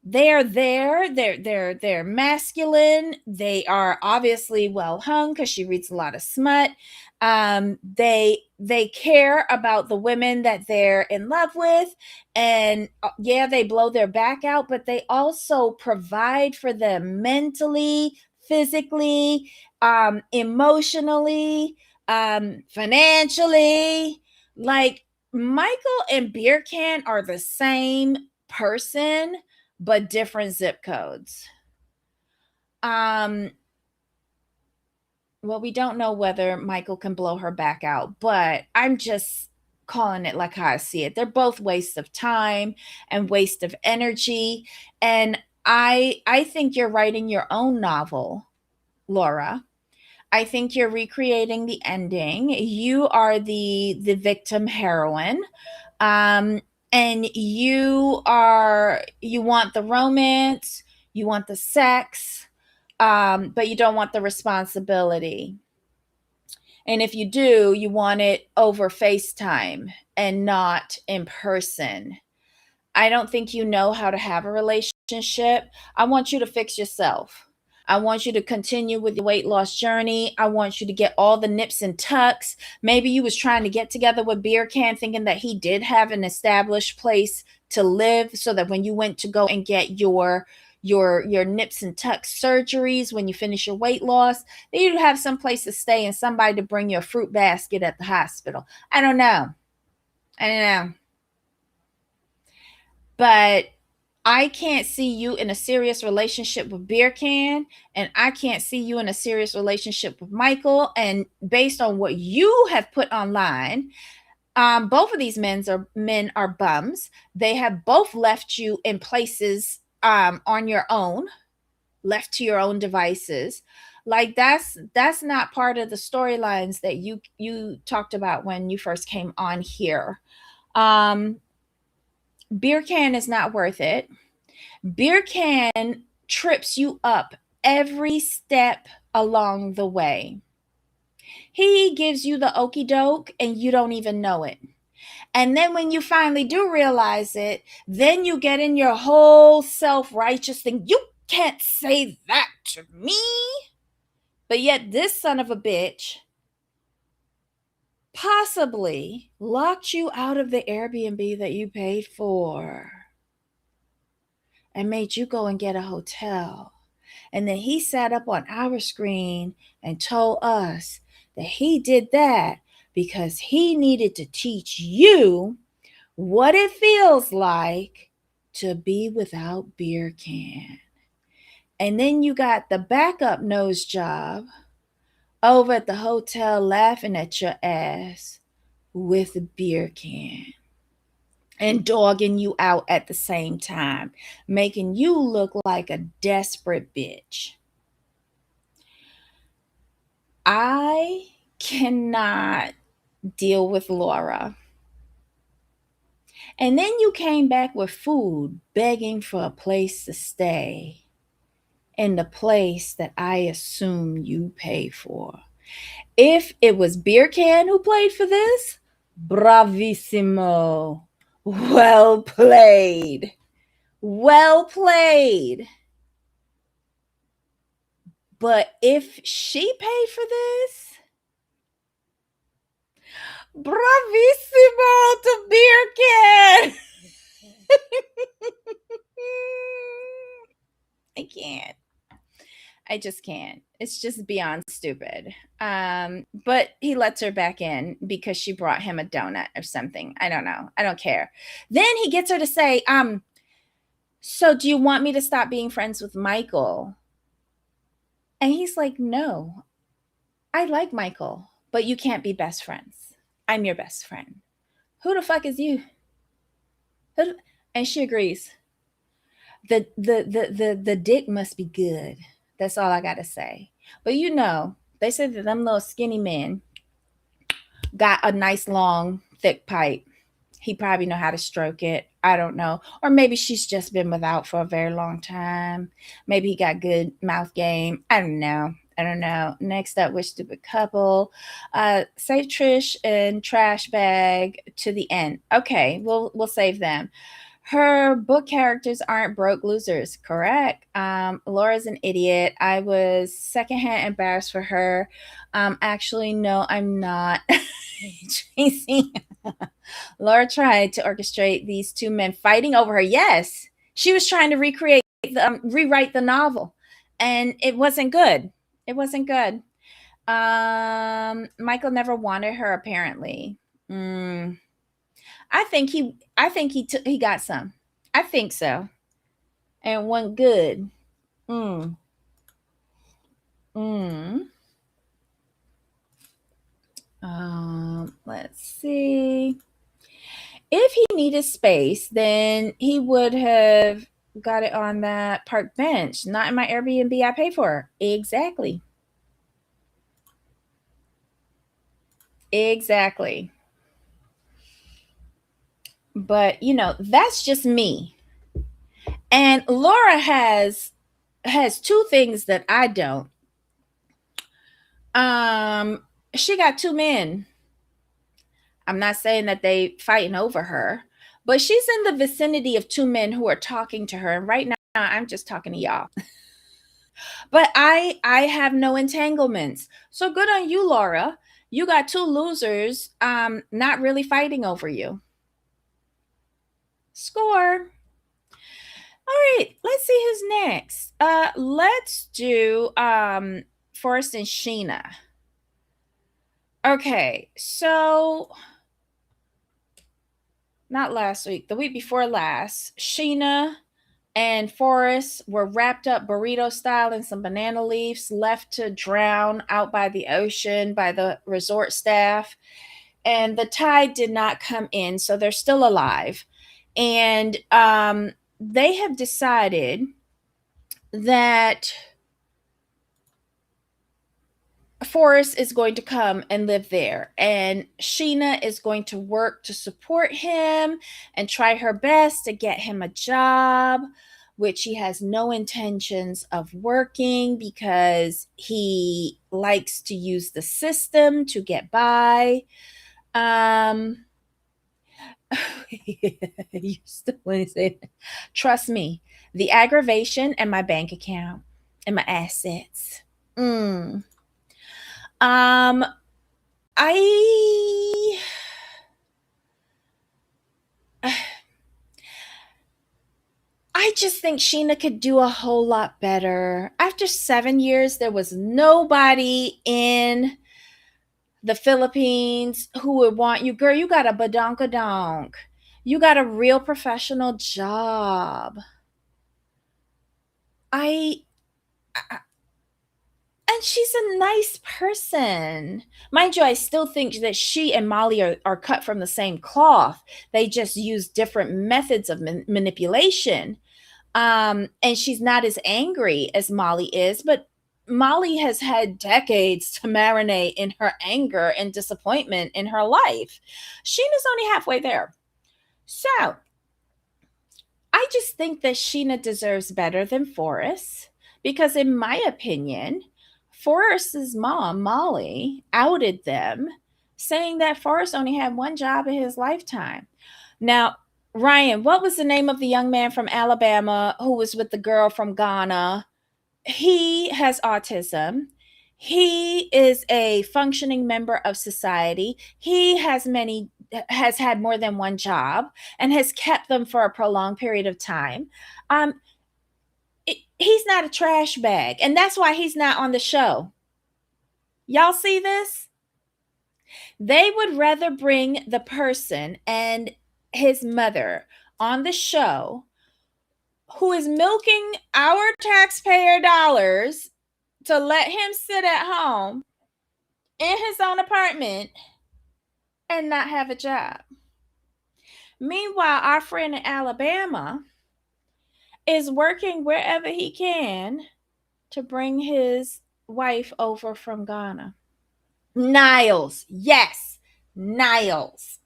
They're there. They're masculine. They are obviously well hung because she reads a lot of smut. They care about the women that they're in love with, and yeah, they blow their back out, but they also provide for them mentally, physically, emotionally, financially. Like Michael and Beer Can are the same person but different zip codes. Well, we don't know whether Michael can blow her back out, but I'm just calling it like how I see it. They're both waste of time and waste of energy. And I think you're writing your own novel, Laura. I think you're recreating the ending. You are the victim heroine. And you want the romance, you want the sex, but you don't want the responsibility. And if you do, you want it over FaceTime and not in person. I don't think you know how to have a relationship. I want you to fix yourself. I want you to continue with your weight loss journey. I want you to get all the nips and tucks. Maybe you was trying to get together with Beer Can thinking that he did have an established place to live, so that when you went to go and get your nips and tucks surgeries, when you finish your weight loss, that you'd have some place to stay and somebody to bring you a fruit basket at the hospital. I don't know. But I can't see you in a serious relationship with Beer Can, and I can't see you in a serious relationship with Michael. And based on what you have put online, both of these men are bums. They have both left you in places on your own, left to your own devices. Like that's not part of the storylines that you talked about when you first came on here. Beer Can is not worth it. Beer Can trips you up every step along the way. He gives you the okey doke and you don't even know it. And then when you finally do realize it, then you get in your whole self-righteous thing. You can't say that to me. But yet this son of a bitch possibly locked you out of the Airbnb that you paid for and made you go and get a hotel. And then he sat up on our screen and told us that he did that because he needed to teach you what it feels like to be without Beer Can. And then you got the backup nose job over at the hotel laughing at your ass with a Beer Can. and dogging you out at the same time, making you look like a desperate bitch. I cannot deal with Laura. And then you came back with food, begging for a place to stay in the place that I assume you pay for. If it was Beer Can who played for this, bravissimo. Well played. Well played. But if she paid for this, bravissimo to Beer Can. I can't. I just can't. It's just beyond stupid. But he lets her back in because she brought him a donut or something. I don't know. I don't care. Then he gets her to say, so do you want me to stop being friends with Michael? And he's like, no, I like Michael, but you can't be best friends. I'm your best friend. Who the fuck is you? And she agrees. The dick must be good. That's all I gotta say. But you know, they said that them little skinny men got a nice long thick pipe. He probably know how to stroke it. I don't know. Or maybe she's just been without for a very long time. Maybe he got good mouth game. I don't know. I don't know. Next up, with stupid couple. Save Trish and Trash Bag to the end. Okay, we'll save them. Her book characters aren't broke losers, correct? Laura's an idiot. I was secondhand embarrassed for her. Actually, no, I'm not. Tracy. Laura tried to orchestrate these two men fighting over her. Yes, she was trying to rewrite the novel, and it wasn't good. It wasn't good. Michael never wanted her apparently. I think he got some. I think so. And one good. Mm. Mm. Let's see. If he needed space, then he would have got it on that park bench, not in my Airbnb I pay for. Exactly. Exactly. But you know, that's just me. And Laura has two things that I don't. She got two men. I'm not saying that they fighting over her, but she's in the vicinity of two men who are talking to her. And right now I'm just talking to y'all. But I have no entanglements. So good on you, Laura. You got two losers not really fighting over you. Score. All right, let's see who's next. Let's do Forrest and Sheena. Okay, so not last week, the week before last, Sheena and Forrest were wrapped up burrito style in some banana leaves, left to drown out by the ocean by the resort staff. And the tide did not come in, so they're still alive. And they have decided that Forrest is going to come and live there, and Sheena is going to work to support him and try her best to get him a job, which he has no intentions of working because he likes to use the system to get by. You still want to say that? Trust me, the aggravation and my bank account and my assets. Um, I I just think Sheena could do a whole lot better. After 7 years, there was nobody in the Philippines who would want you. Girl, you got a badonkadonk. You got a real professional job. I And she's a nice person. Mind you, I still think that she and Molly are cut from the same cloth. They just use different methods of manipulation. And she's not as angry as Molly is, but Molly has had decades to marinate in her anger and disappointment in her life. Sheena's only halfway there. So I just think that Sheena deserves better than Forrest because, in my opinion, Forrest's mom, Molly, outed them, saying that Forrest only had one job in his lifetime. Now, Ryan, what was the name of the young man from Alabama who was with the girl from Ghana? He has autism. He is a functioning member of society. He has had more than one job and has kept them for a prolonged period of time. Um, he's not a trash bag, and that's why he's not on the show. Y'all see this? They would rather bring the person and his mother on the show who is milking our taxpayer dollars to let him sit at home in his own apartment and not have a job. Meanwhile, our friend in Alabama is working wherever he can to bring his wife over from Ghana. Niles. Yes, Niles.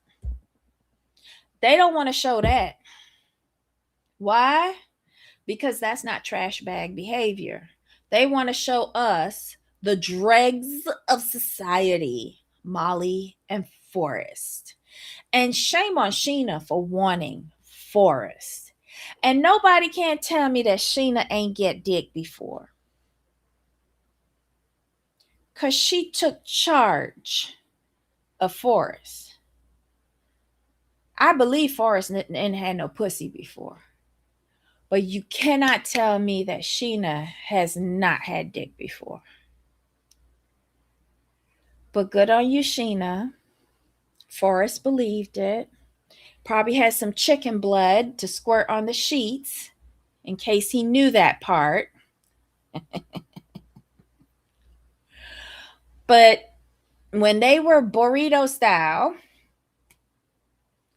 They don't want to show that. Why? Because that's not trash bag behavior. They want to show us the dregs of society, Molly and Forrest. And shame on Sheena for wanting Forrest. And nobody can tell me that Sheena ain't get dick before. Because she took charge of Forrest. I believe Forrest didn't have no pussy before. But you cannot tell me that Sheena has not had dick before. But good on you, Sheena. Forrest believed it. Probably had some chicken blood to squirt on the sheets in case he knew that part. But when they were burrito style,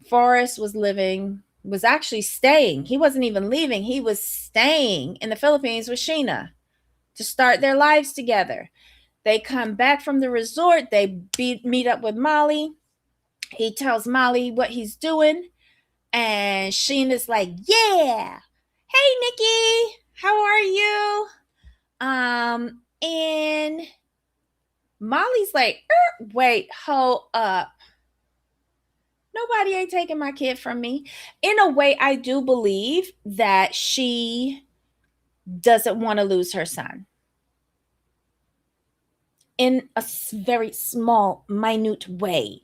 Forrest was actually staying. He wasn't even leaving. He was staying in the Philippines with Sheena to start their lives together. They come back from the resort. They meet up with Molly. He tells Molly what he's doing. And Sheena's like, yeah. Hey, Nikki. How are you? And Molly's like, wait, hold up. Nobody ain't taking my kid from me. In a way, I do believe that she doesn't want to lose her son. In a very small, minute way.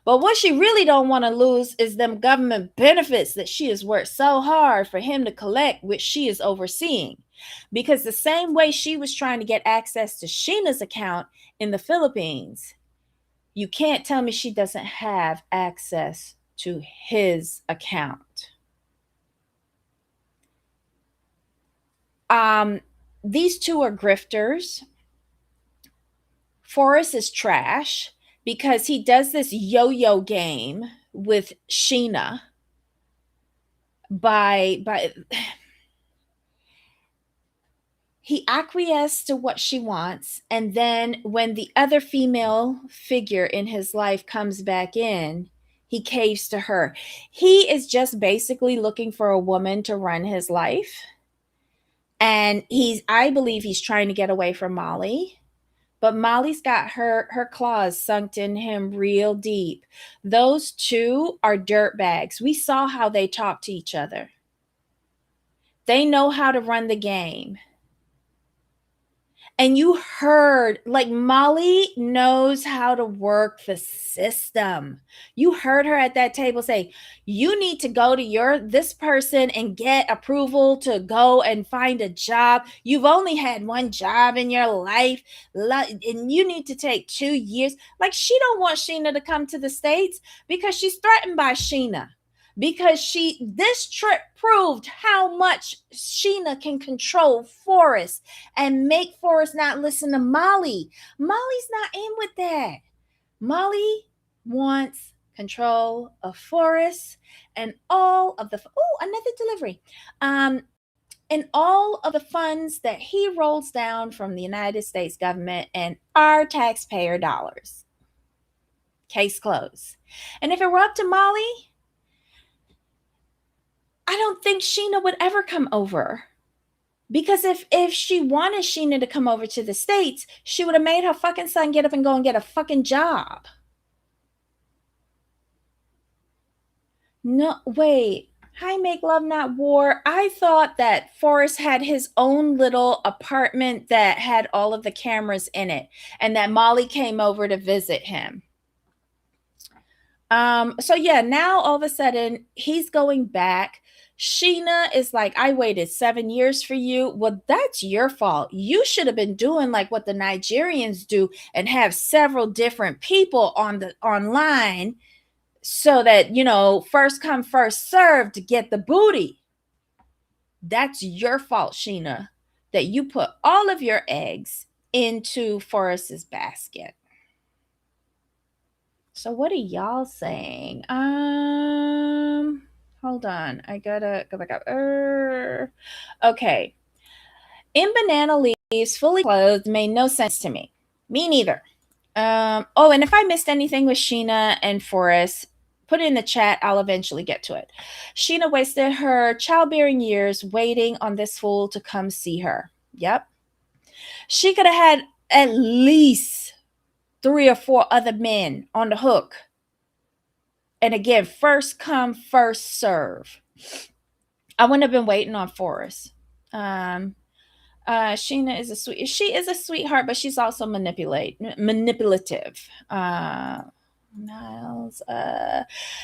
But what she really don't want to lose is them government benefits that she has worked so hard for him to collect, which she is overseeing. Because the same way she was trying to get access to Sheena's account in the Philippines, you can't tell me she doesn't have access to his account. These two are grifters. Forrest is trash because he does this yo-yo game with Sheena by he acquiesced to what she wants, and then when the other female figure in his life comes back in, he caves to her. He is just basically looking for a woman to run his life, and I believe he's trying to get away from Molly. But Molly's got her claws sunk in him real deep. Those two are dirtbags. We saw how they talk to each other. They know how to run the game. And you heard, like, Molly knows how to work the system. You heard her at that table say, you need to go to this person and get approval to go and find a job. You've only had one job in your life, and you need to take 2 years. Like, she don't want Sheena to come to the States because she's threatened by Sheena. because this trip proved how much Sheena can control Forrest and make Forrest not listen to Molly. Molly's not in with that. Molly wants control of Forrest and all of the another delivery. And all of the funds that he rolls down from the United States government and our taxpayer dollars. Case closed. And if it were up to Molly, I don't think Sheena would ever come over. Because if she wanted Sheena to come over to the States, she would have made her fucking son get up and go and get a fucking job. No, wait. Hi, Make Love Not War. I thought that Forrest had his own little apartment that had all of the cameras in it, and that Molly came over to visit him. So yeah, now all of a sudden he's going back. Sheena is like, I waited 7 years for you. Well, that's your fault. You should have been doing like what the Nigerians do and have several different people on the online so that, first come, first served to get the booty. That's your fault, Sheena, that you put all of your eggs into Forrest's basket. So what are y'all saying? Hold on. I gotta go back up. Okay. In banana leaves, fully clothed, made no sense to me. Me neither. And if I missed anything with Sheena and Forrest, put it in the chat. I'll eventually get to it. Sheena wasted her childbearing years waiting on this fool to come see her. Yep. She could have had at least 3 or 4 other men on the hook. And again, first come, first serve. I wouldn't have been waiting on Forrest. Sheena is she is a sweetheart, but she's also manipulative. Niles,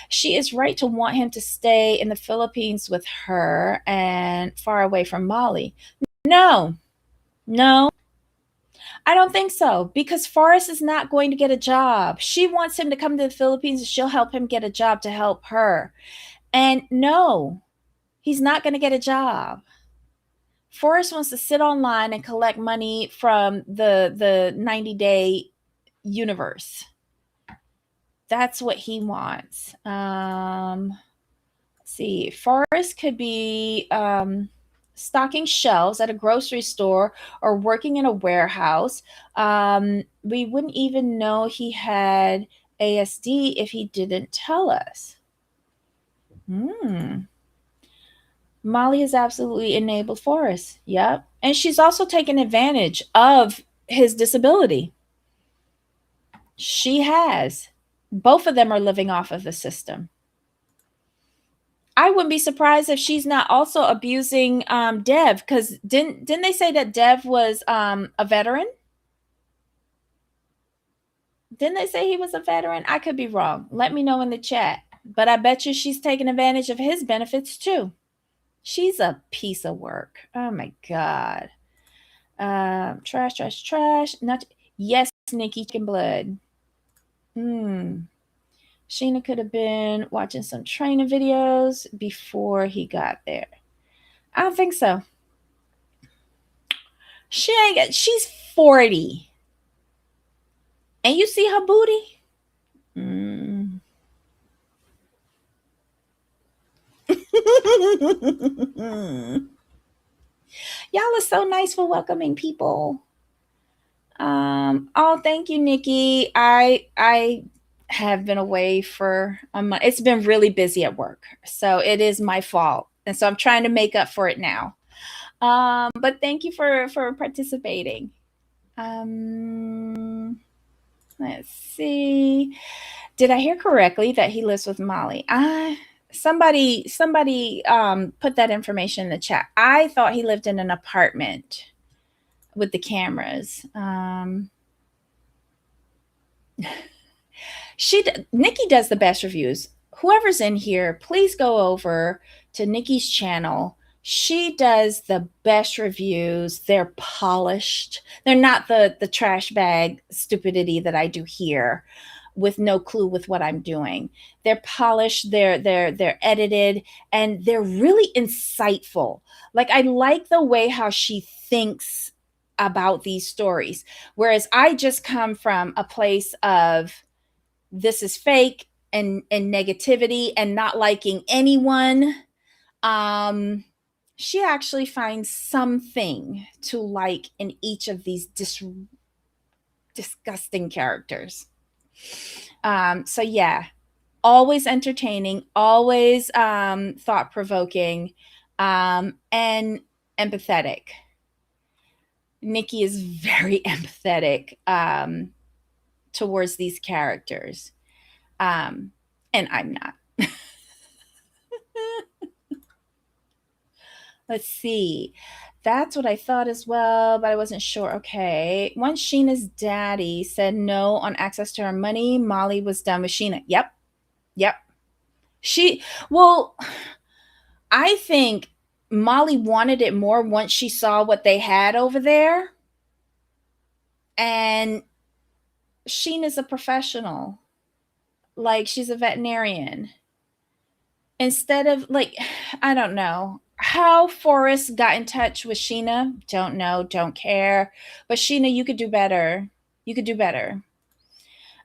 she is right to want him to stay in the Philippines with her and far away from Molly. No, I don't think so, because Forrest is not going to get a job. She wants him to come to the Philippines and she'll help him get a job to help her. And no, he's not going to get a job. Forrest wants to sit online and collect money from the 90-day universe. That's what he wants. Let's see. Forrest could be stocking shelves at a grocery store or working in a warehouse. We wouldn't even know he had ASD if he didn't tell us. Molly has absolutely enabled Forrest. Yep. And she's also taken advantage of his disability. She has. Both of them are living off of the system. I wouldn't be surprised if she's not also abusing Dev, because didn't they say that Dev was a veteran? Didn't they say he was a veteran? I could be wrong. Let me know in the chat. But I bet you she's taking advantage of his benefits too. She's a piece of work. Oh my God. Trash. Yes, Nikki, chicken blood. Sheena could have been watching some training videos before he got there. I don't think so. She's 40. And you see her booty? Y'all are so nice for welcoming people. Thank you, Nikki. I have been away for a month. It's been really busy at work, so it is my fault, and so I'm trying to make up for it now. But thank you for participating. Let's see. Did I hear correctly that he lives with Molly? Somebody put that information in the chat. I thought he lived in an apartment with the cameras. Nikki does the best reviews. Whoever's in here, please go over to Nikki's channel. She does the best reviews. They're polished. They're not the trash bag stupidity that I do here, with no clue with what I'm doing. They're polished, they're edited, and they're really insightful. Like, I like the way how she thinks about these stories. Whereas I just come from a place of this is fake and negativity and not liking anyone. She actually finds something to like in each of these disgusting characters. So yeah, always entertaining, always thought provoking, and empathetic. Nikki is very empathetic towards these characters, and I'm not. Let's see. That's what I thought as well, but I wasn't sure. Okay. Once Sheena's daddy said no on access to her money, Molly was done with Sheena. Yep. Yep. Well, I think Molly wanted it more once she saw what they had over there. And Sheena's a professional. Like, she's a veterinarian. Instead of, like, I don't know how Forrest got in touch with Sheena. Don't know, don't care. But Sheena, you could do better. You could do better.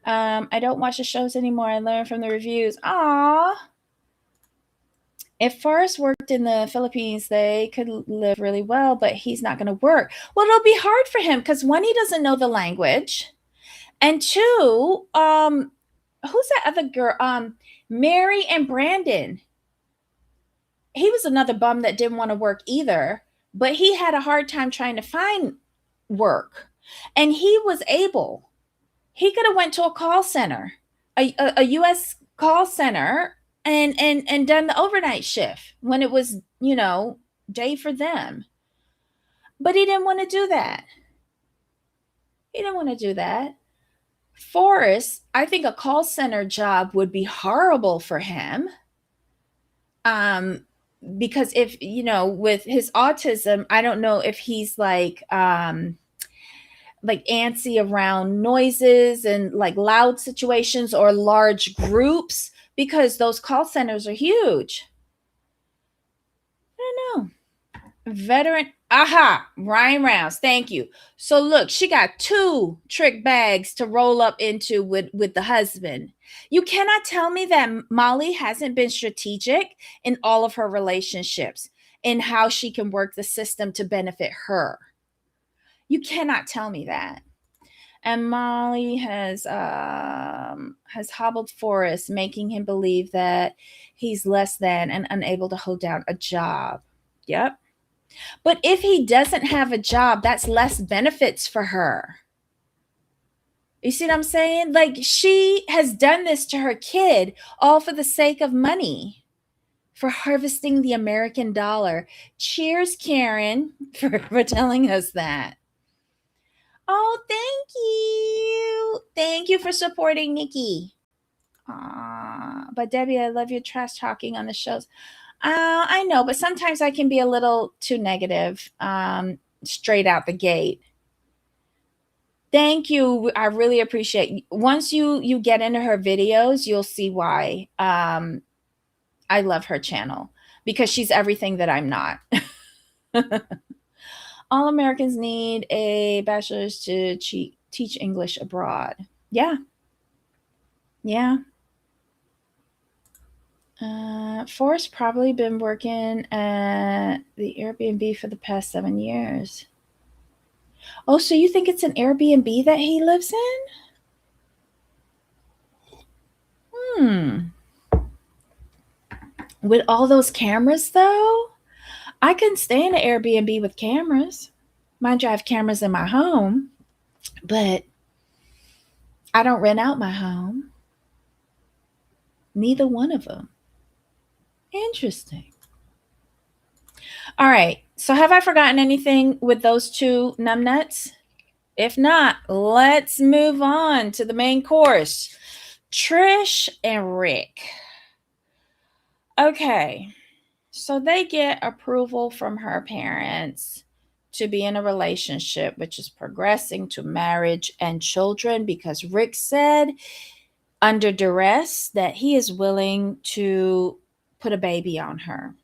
I don't watch the shows anymore. I learned from the reviews. Aw. If Forrest worked in the Philippines, they could live really well, but he's not going to work. Well, it'll be hard for him because one, he doesn't know the language. And two, who's that other girl? Mary and Brandon. He was another bum that didn't want to work either, but he had a hard time trying to find work. And he was able. He could have went to a call center, a U.S. call center, and done the overnight shift when it was, day for them. But he didn't want to do that. He didn't want to do that. Forrest, I think a call center job would be horrible for him. Because if, with his autism, I don't know if he's like antsy around noises and like loud situations or large groups, because those call centers are huge. I don't know. Veteran. Aha, Ryan Rounds. Thank you. So look, she got 2 trick bags to roll up into with the husband. You cannot tell me that Molly hasn't been strategic in all of her relationships and how she can work the system to benefit her. You cannot tell me that. And Molly has hobbled Forrest, making him believe that he's less than and unable to hold down a job. Yep. But if he doesn't have a job, that's less benefits for her. You see what I'm saying? Like, she has done this to her kid all for the sake of money, for harvesting the American dollar. Cheers, Karen, for telling us that. Oh, thank you. Thank you for supporting Nikki. But Debbie, I love your trash talking on the shows. I know, but sometimes I can be a little too negative straight out the gate. Thank you. I really appreciate it. Once you get into her videos, you'll see why I love her channel, because she's everything that I'm not. All Americans need a bachelor's to teach English abroad. Yeah. Yeah. Forrest probably been working at the Airbnb for the past 7 years. Oh, so you think it's an Airbnb that he lives in? With all those cameras, though, I couldn't stay in an Airbnb with cameras. Mind you, I have cameras in my home, but I don't rent out my home. Neither one of them. Interesting. All right. So have I forgotten anything with those 2 numbnuts? If not, let's move on to the main course. Trish and Rick. Okay. So they get approval from her parents to be in a relationship, which is progressing to marriage and children, because Rick said under duress that he is willing to put a baby on her.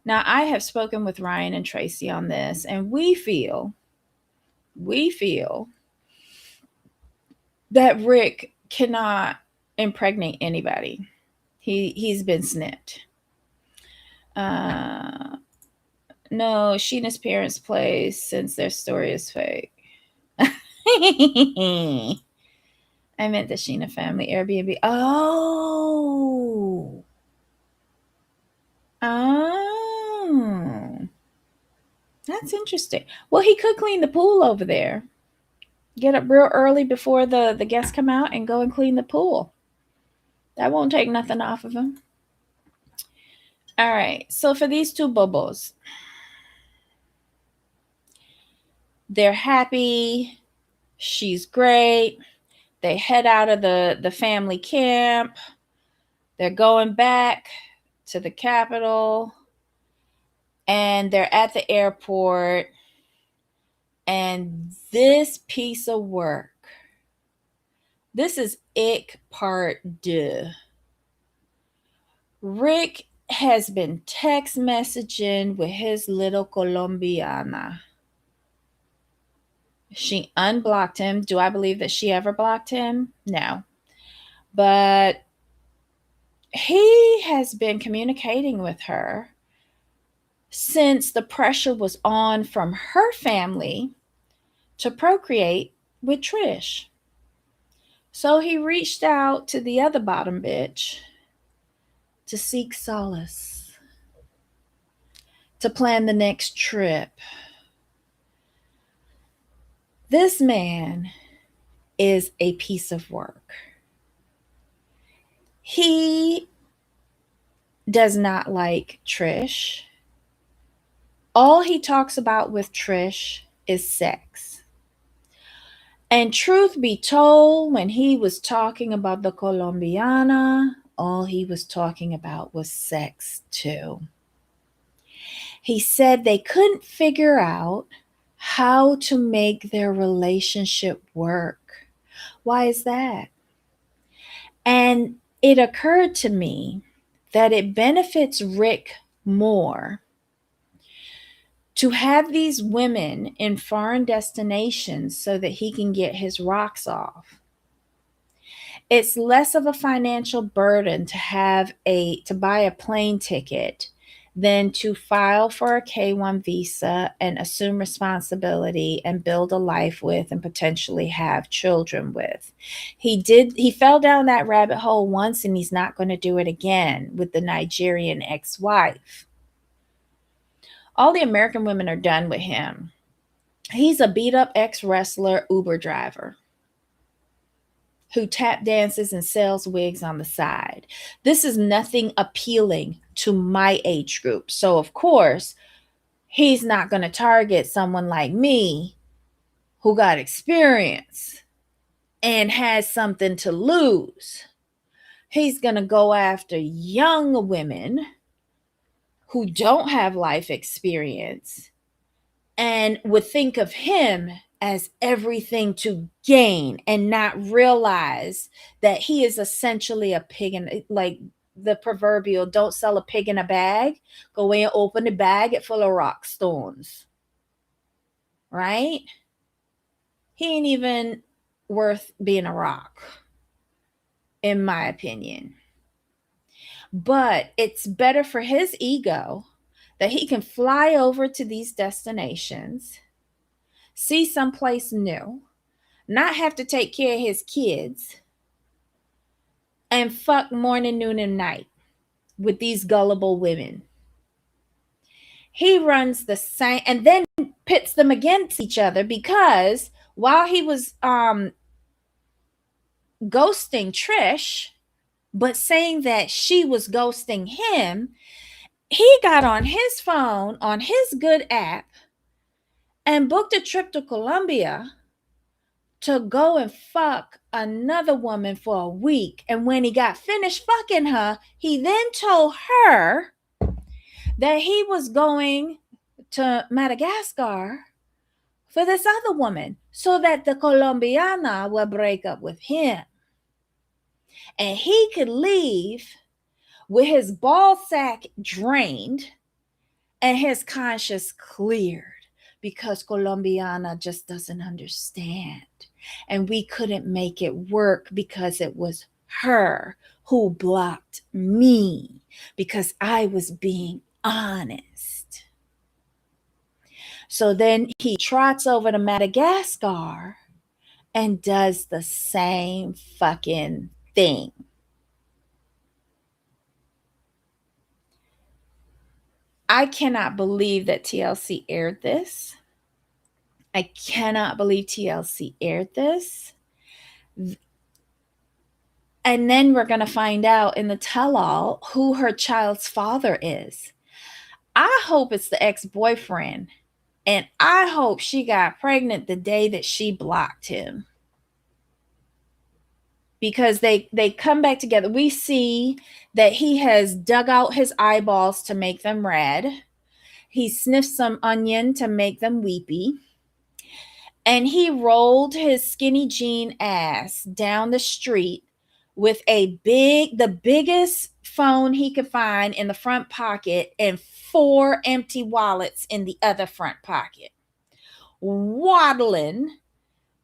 Now, I have spoken with Ryan and Tracy on this, and we feel that Rick cannot impregnate anybody. He's been snipped. No, Sheena's parents' place since their story is fake. I meant the Sheena family Airbnb. Oh. That's interesting. Well, he could clean the pool over there. Get up real early before the guests come out and go and clean the pool. That won't take nothing off of him. All right. So for these two bobos, they're happy. She's great. They head out of the family camp. They're going back to the capital. And they're at the airport. And this piece of work, this is ick part 2. Rick has been text messaging with his little Colombiana. She unblocked him. Do I believe that she ever blocked him? No. But he has been communicating with her since the pressure was on from her family to procreate with Trish. So he reached out to the other bottom bitch to seek solace, to plan the next trip. This man is a piece of work. He does not like Trish. All he talks about with Trish is sex. And truth be told, when he was talking about the Colombiana, all he was talking about was sex too. He said they couldn't figure out how to make their relationship work. Why is that? And it occurred to me that it benefits Rick more to have these women in foreign destinations so that he can get his rocks off. It's less of a financial burden to buy a plane ticket than to file for a K-1 visa and assume responsibility and build a life with and potentially have children with. He fell down that rabbit hole once and he's not going to do it again with the Nigerian ex-wife. All the American women are done with him. He's a beat up ex-wrestler Uber driver who tap dances and sells wigs on the side. This is nothing appealing to my age group. So, of course, he's not going to target someone like me who got experience and has something to lose. He's going to go after young women who don't have life experience and would think of him as everything to gain and not realize that he is essentially a pig in, like the proverbial, don't sell a pig in a bag, go in and open the bag, it's full of rock stones, right? He ain't even worth being a rock, in my opinion. But it's better for his ego that he can fly over to these destinations, see someplace new, not have to take care of his kids, and fuck morning, noon, and night with these gullible women. He runs the same and then pits them against each other because while he was ghosting Trish, but saying that she was ghosting him, he got on his phone, on his good app, and booked a trip to Colombia to go and fuck another woman for a week. And when he got finished fucking her, he then told her that he was going to Madagascar for this other woman so that the Colombiana would break up with him. And he could leave with his ball sack drained and his conscience cleared because Colombiana just doesn't understand. And we couldn't make it work because it was her who blocked me because I was being honest. So then he trots over to Madagascar and does the same fucking thing. I cannot believe that TLC aired this. I cannot believe TLC aired this. And then we're going to find out in the tell-all who her child's father is. I hope it's the ex-boyfriend. And I hope she got pregnant the day that she blocked him. Because they come back together. We see that he has dug out his eyeballs to make them red. He sniffed some onion to make them weepy. And he rolled his skinny jean ass down the street with the biggest phone he could find in the front pocket and 4 empty wallets in the other front pocket. Waddling,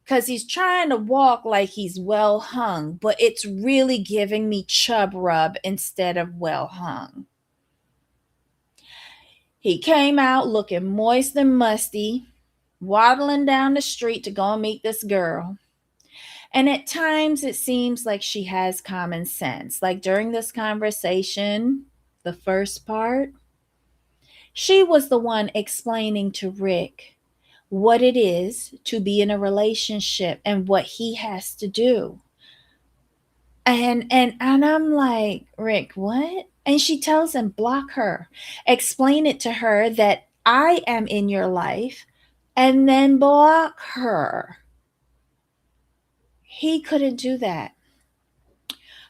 because he's trying to walk like he's well hung, but it's really giving me chub rub instead of well hung. He came out looking moist and musty, waddling down the street to go and meet this girl. And at times it seems like she has common sense. Like during this conversation, the first part, she was the one explaining to Rick what it is to be in a relationship and what he has to do. And I'm like, Rick, what? And she tells him, block her. Explain it to her that I am in your life and then block her. He couldn't do that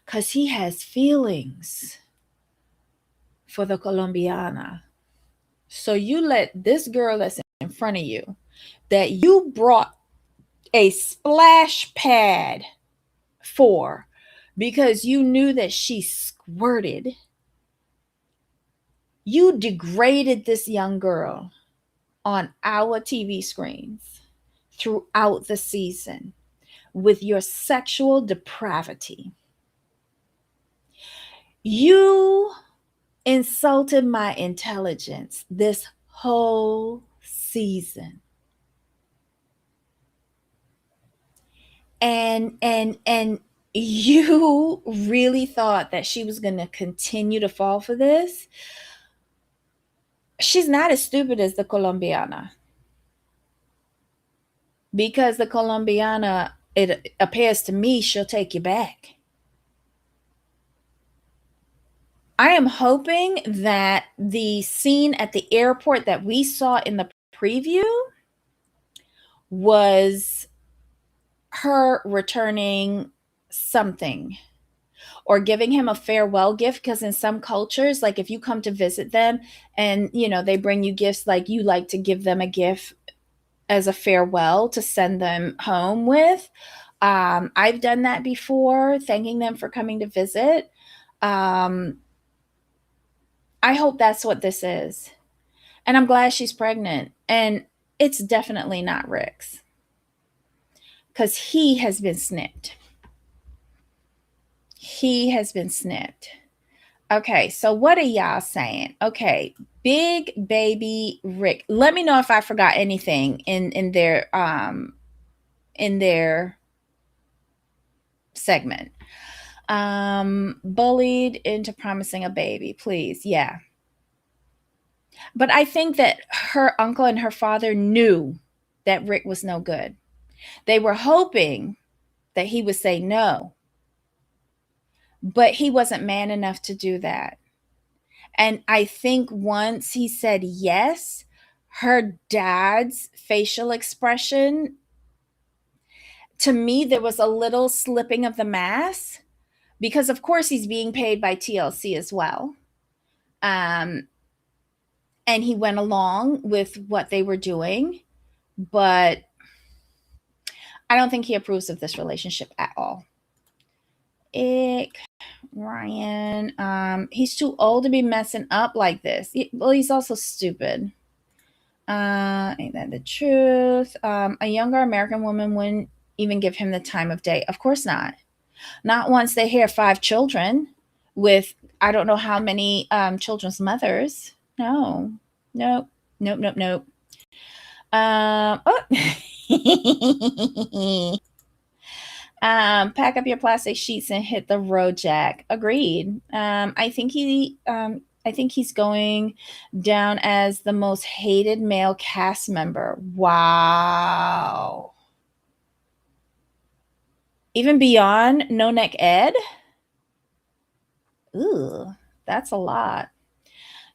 because he has feelings for the Colombiana. So you let this girl that's in front of you, that you brought a splash pad for because you knew that she squirted, you degraded this young girl on our TV screens throughout the season with your sexual depravity. You insulted my intelligence this whole season. And you really thought that she was going to continue to fall for this? She's not as stupid as the Colombiana. Because the Colombiana, it appears to me, she'll take you back. I am hoping that the scene at the airport that we saw in the preview was her returning something or giving him a farewell gift, because in some cultures, like if you come to visit them and they bring you gifts, like you like to give them a gift as a farewell to send them home with. I've done that before, thanking them for coming to visit. I hope that's what this is. And I'm glad she's pregnant. And it's definitely not Rick's, because he has been snipped. He has been snipped. Okay, so what are y'all saying? Okay, big baby Rick. Let me know if I forgot anything in their segment. Bullied into promising a baby, please. Yeah. But I think that her uncle and her father knew that Rick was no good. They were hoping that he would say no. But he wasn't man enough to do that. And I think once he said yes, her dad's facial expression, to me, there was a little slipping of the mask, because of course he's being paid by TLC as well. And he went along with what they were doing, but I don't think he approves of this relationship at all. ick. Ryan, he's too old to be messing up like this. Well, he's also stupid. Ain't that the truth? A younger American woman wouldn't even give him the time of day. Of course not. Not once they hear 5 children with I don't know how many children's mothers. No, nope, nope, nope, nope. Oh. Pack up your plastic sheets and hit the road, Jack. Agreed. I think he's going down as the most hated male cast member. Wow. Even beyond No Neck Ed? Ooh, that's a lot.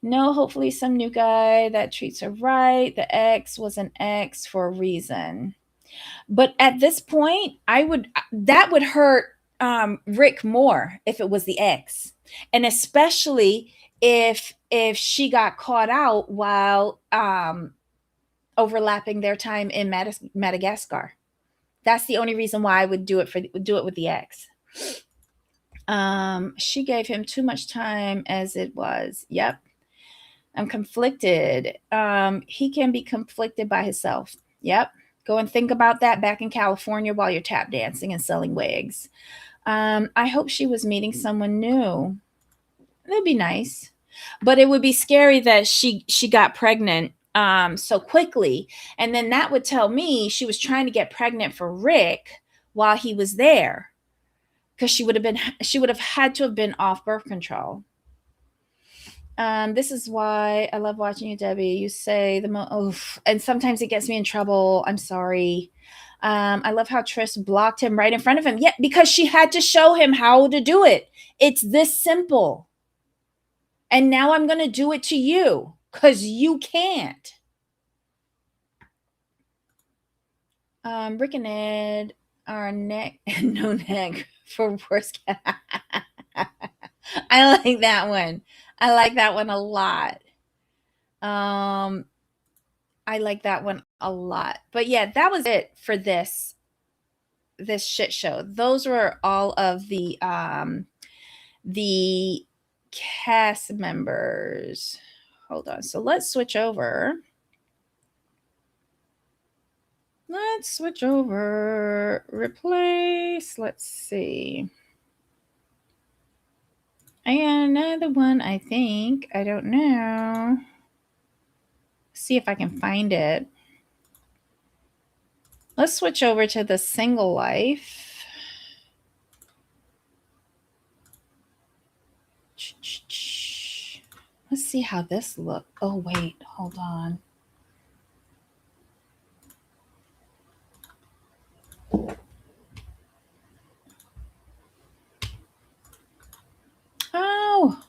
No, hopefully some new guy that treats her right. The ex was an ex for a reason. But at this point, that would hurt Rick more if it was the ex, and especially if she got caught out while overlapping their time in Madagascar. That's the only reason why I would do it with the ex. She gave him too much time as it was. Yep. I'm conflicted. He can be conflicted by himself. Yep. Go and think about that back in California while you're tap dancing and selling wigs. I hope she was meeting someone new. That'd be nice. But it would be scary that she got pregnant so quickly. And then that would tell me she was trying to get pregnant for Rick while he was there. Because she would have had to have been off birth control. This is why I love watching you, Debbie. You say the most, and sometimes it gets me in trouble. I'm sorry. I love how Trish blocked him right in front of him. Yeah, because she had to show him how to do it. It's this simple. And now I'm going to do it to you because you can't. Rick and Ed are neck and no neck for worst. I like that one. I like that one a lot. I like that one a lot. But yeah, that was it for this shit show. Those were all of the cast members. Hold on. So let's switch over. Replace. Let's see. And another one, I think. I don't know. See if I can find it. Let's switch over to the single life. Let's see how this looks. Oh, wait. Hold on. Oh.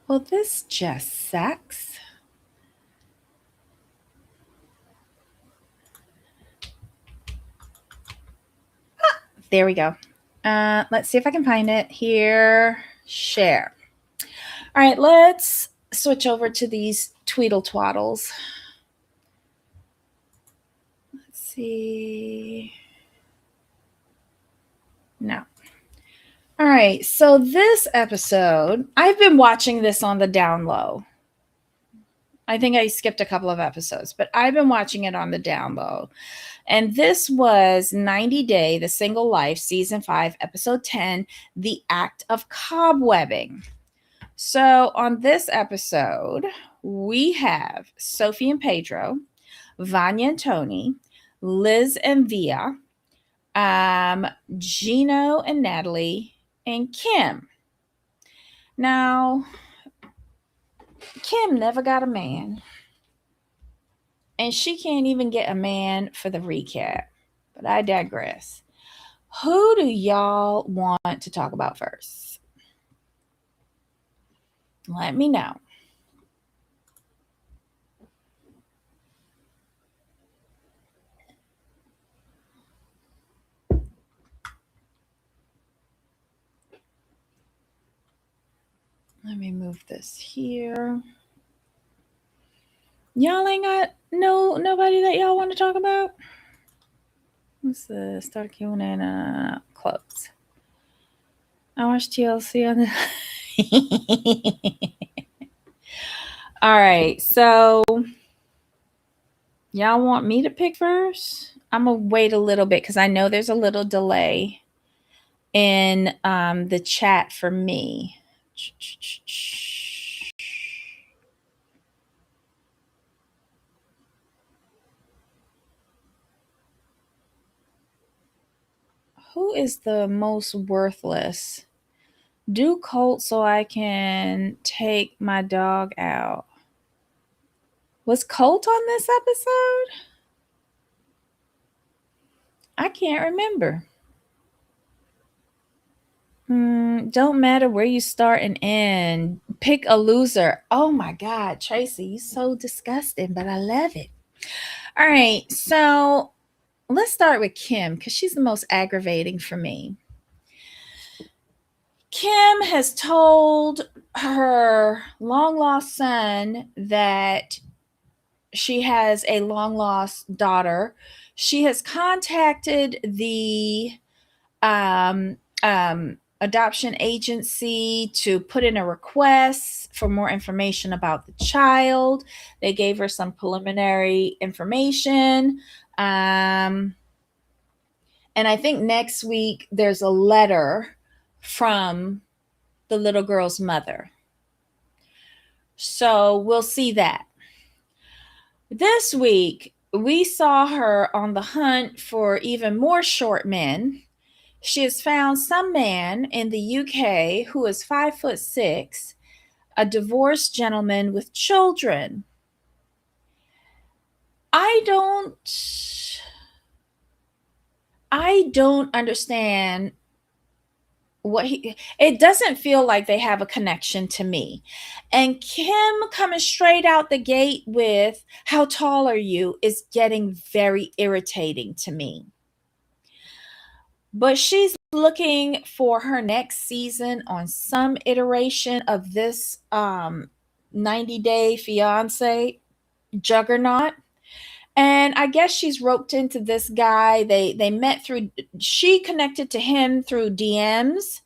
Well, this just sucks. There we go. Let's see if I can find it here. Share. All right, let's switch over to these Tweedle Twaddles. Let's see. No. All right, so this episode, I've been watching this on the down low. I think I skipped a couple of episodes, but I've been watching it on the down low. And this was 90 Day, The Single Life, Season 5, Episode 10, The Act of Cobwebbing. So on this episode, we have Sophie and Pedro, Vana and Tony, Liz and Via, Gino and Natalie, and Kim. Now, Kim never got a man. And she can't even get a man for the recap. But I digress. Who do y'all want to talk about first? Let me know. Let me move this here. Y'all ain't got nobody that y'all want to talk about? What's the start Q&A and close? I watched TLC on the. All right, so y'all want me to pick first? I'm gonna wait a little bit because I know there's a little delay in the chat for me. Who is the most worthless? Do Colt so I can take my dog out. Was Colt on this episode? I can't remember. Don't matter where you start and end. Pick a loser. Oh my God, Tracy, you're so disgusting, but I love it. All right, so let's start with Kim because she's the most aggravating for me. Kim has told her long lost son that she has a long lost daughter. She has contacted the adoption agency to put in a request for more information about the child. They gave her some preliminary information. And I think next week there's a letter from the little girl's mother. So we'll see that. This week, we saw her on the hunt for even more short men. She has found some man in the UK who is 5'6", a divorced gentleman with children. I don't understand it doesn't feel like they have a connection to me. And Kim coming straight out the gate with how tall are you is getting very irritating to me. But she's looking for her next season on some iteration of this 90-day fiancé juggernaut. And I guess she's roped into this guy. They met through, she connected to him through DMs.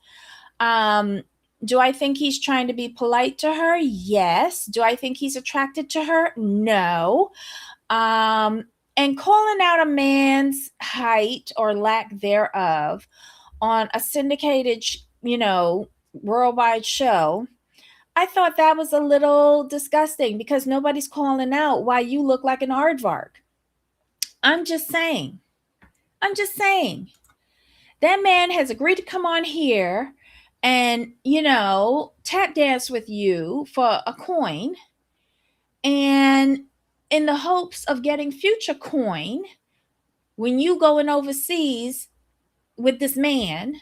Do I think he's trying to be polite to her? Yes. Do I think he's attracted to her? No. And calling out a man's height or lack thereof on a syndicated, worldwide show, I thought that was a little disgusting because nobody's calling out why you look like an aardvark. I'm just saying. That man has agreed to come on here and, tap dance with you for a coin. And in the hopes of getting future coin, when you going overseas with this man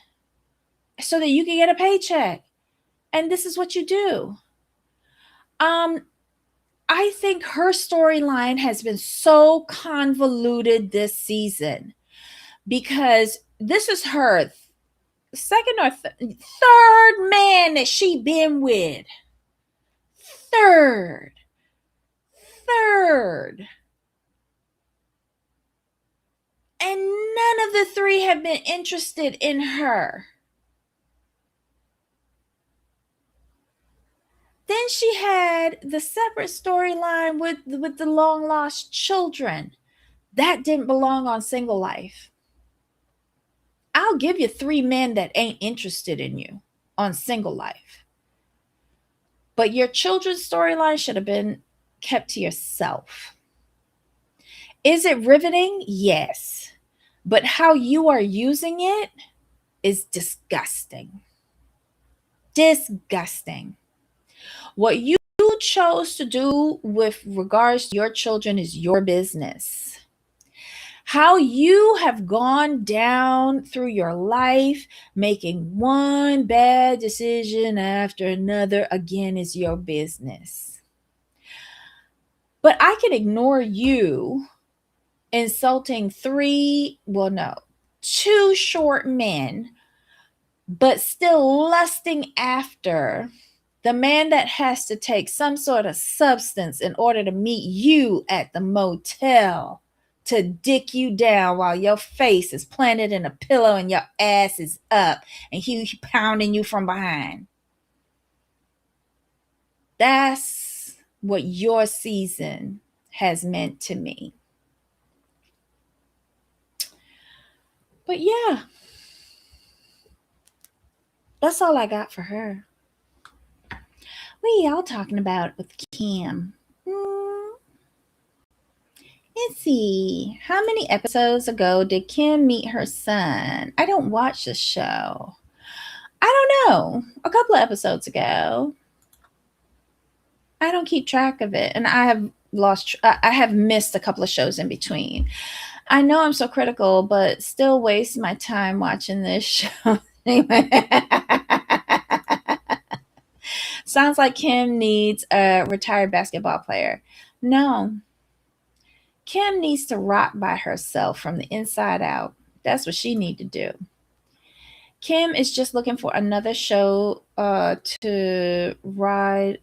so that you can get a paycheck. And this is what you do. I think her storyline has been so convoluted this season because this is her second or third man that she been with. Third. And none of the three have been interested in her. Then she had the separate storyline with the long lost children. That didn't belong on Single Life. I'll give you 3 men that ain't interested in you on Single Life. But your children's storyline should have been kept to yourself. Is it riveting? Yes. But how you are using it is disgusting. Disgusting. What you chose to do with regards to your children is your business. How you have gone down through your life, making one bad decision after another, again, is your business. But I can ignore you insulting 2 short men, but still lusting after the man that has to take some sort of substance in order to meet you at the motel. to dick you down while your face is planted in a pillow and your ass is up and he pounding you from behind. That's what your season has meant to me. But yeah, that's all I got for her. What y'all talking about with Kim? Let's see. How many episodes ago did Kim meet her son? I don't watch the show. I don't know. A couple of episodes ago. I don't keep track of it. And I have missed a couple of shows in between. I know I'm so critical, but still waste my time watching this show. Anyway. Sounds like Kim needs a retired basketball player. No. Kim needs to rock by herself from the inside out. That's what she needs to do. Kim is just looking for another show to ride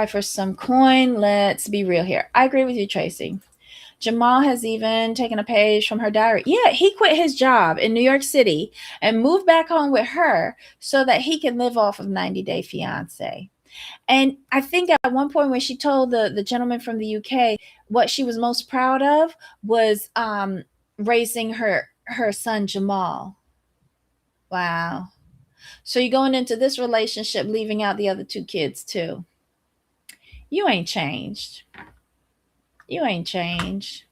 for some coin. Let's be real here. I agree with you, Tracy. Jamal has even taken a page from her diary. Yeah, he quit his job in New York City and moved back home with her so that he can live off of 90 Day Fiancé. And I think at one point when she told the gentleman from the UK what she was most proud of was raising her son Jamal. Wow. So you're going into this relationship leaving out the other two kids too. You ain't changed. You ain't changed.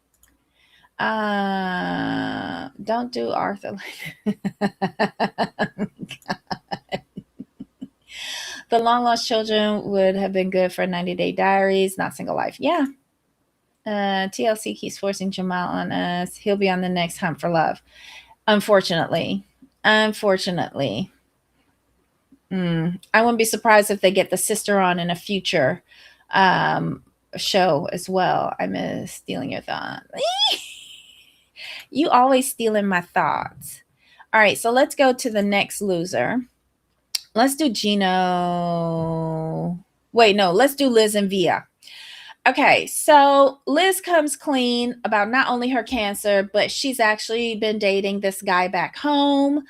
Don't do Arthur. The long lost children would have been good for 90 Day Diaries, not Single Life. Yeah. TLC keeps forcing Jamal on us. He'll be on the next Hunt for Love. Unfortunately. I wouldn't be surprised if they get the sister on in a future show as well. I miss stealing your thoughts. You always stealing my thoughts. All right, so let's go to the next loser. Let's do Gino. Wait, no, let's do Liz and Via. Okay, so Liz comes clean about not only her cancer, but she's actually been dating this guy back home.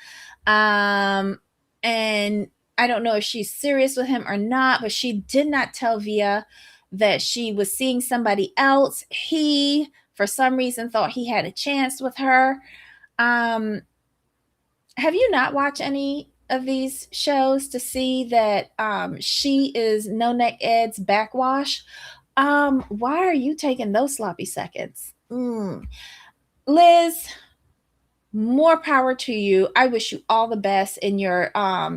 And I don't know if she's serious with him or not, but she did not tell Via that she was seeing somebody else. He, for some reason, thought he had a chance with her. Have you not watched any of these shows to see that she is No Neck Ed's backwash? Why are you taking those sloppy seconds? Liz, more power to you. I wish you all the best in your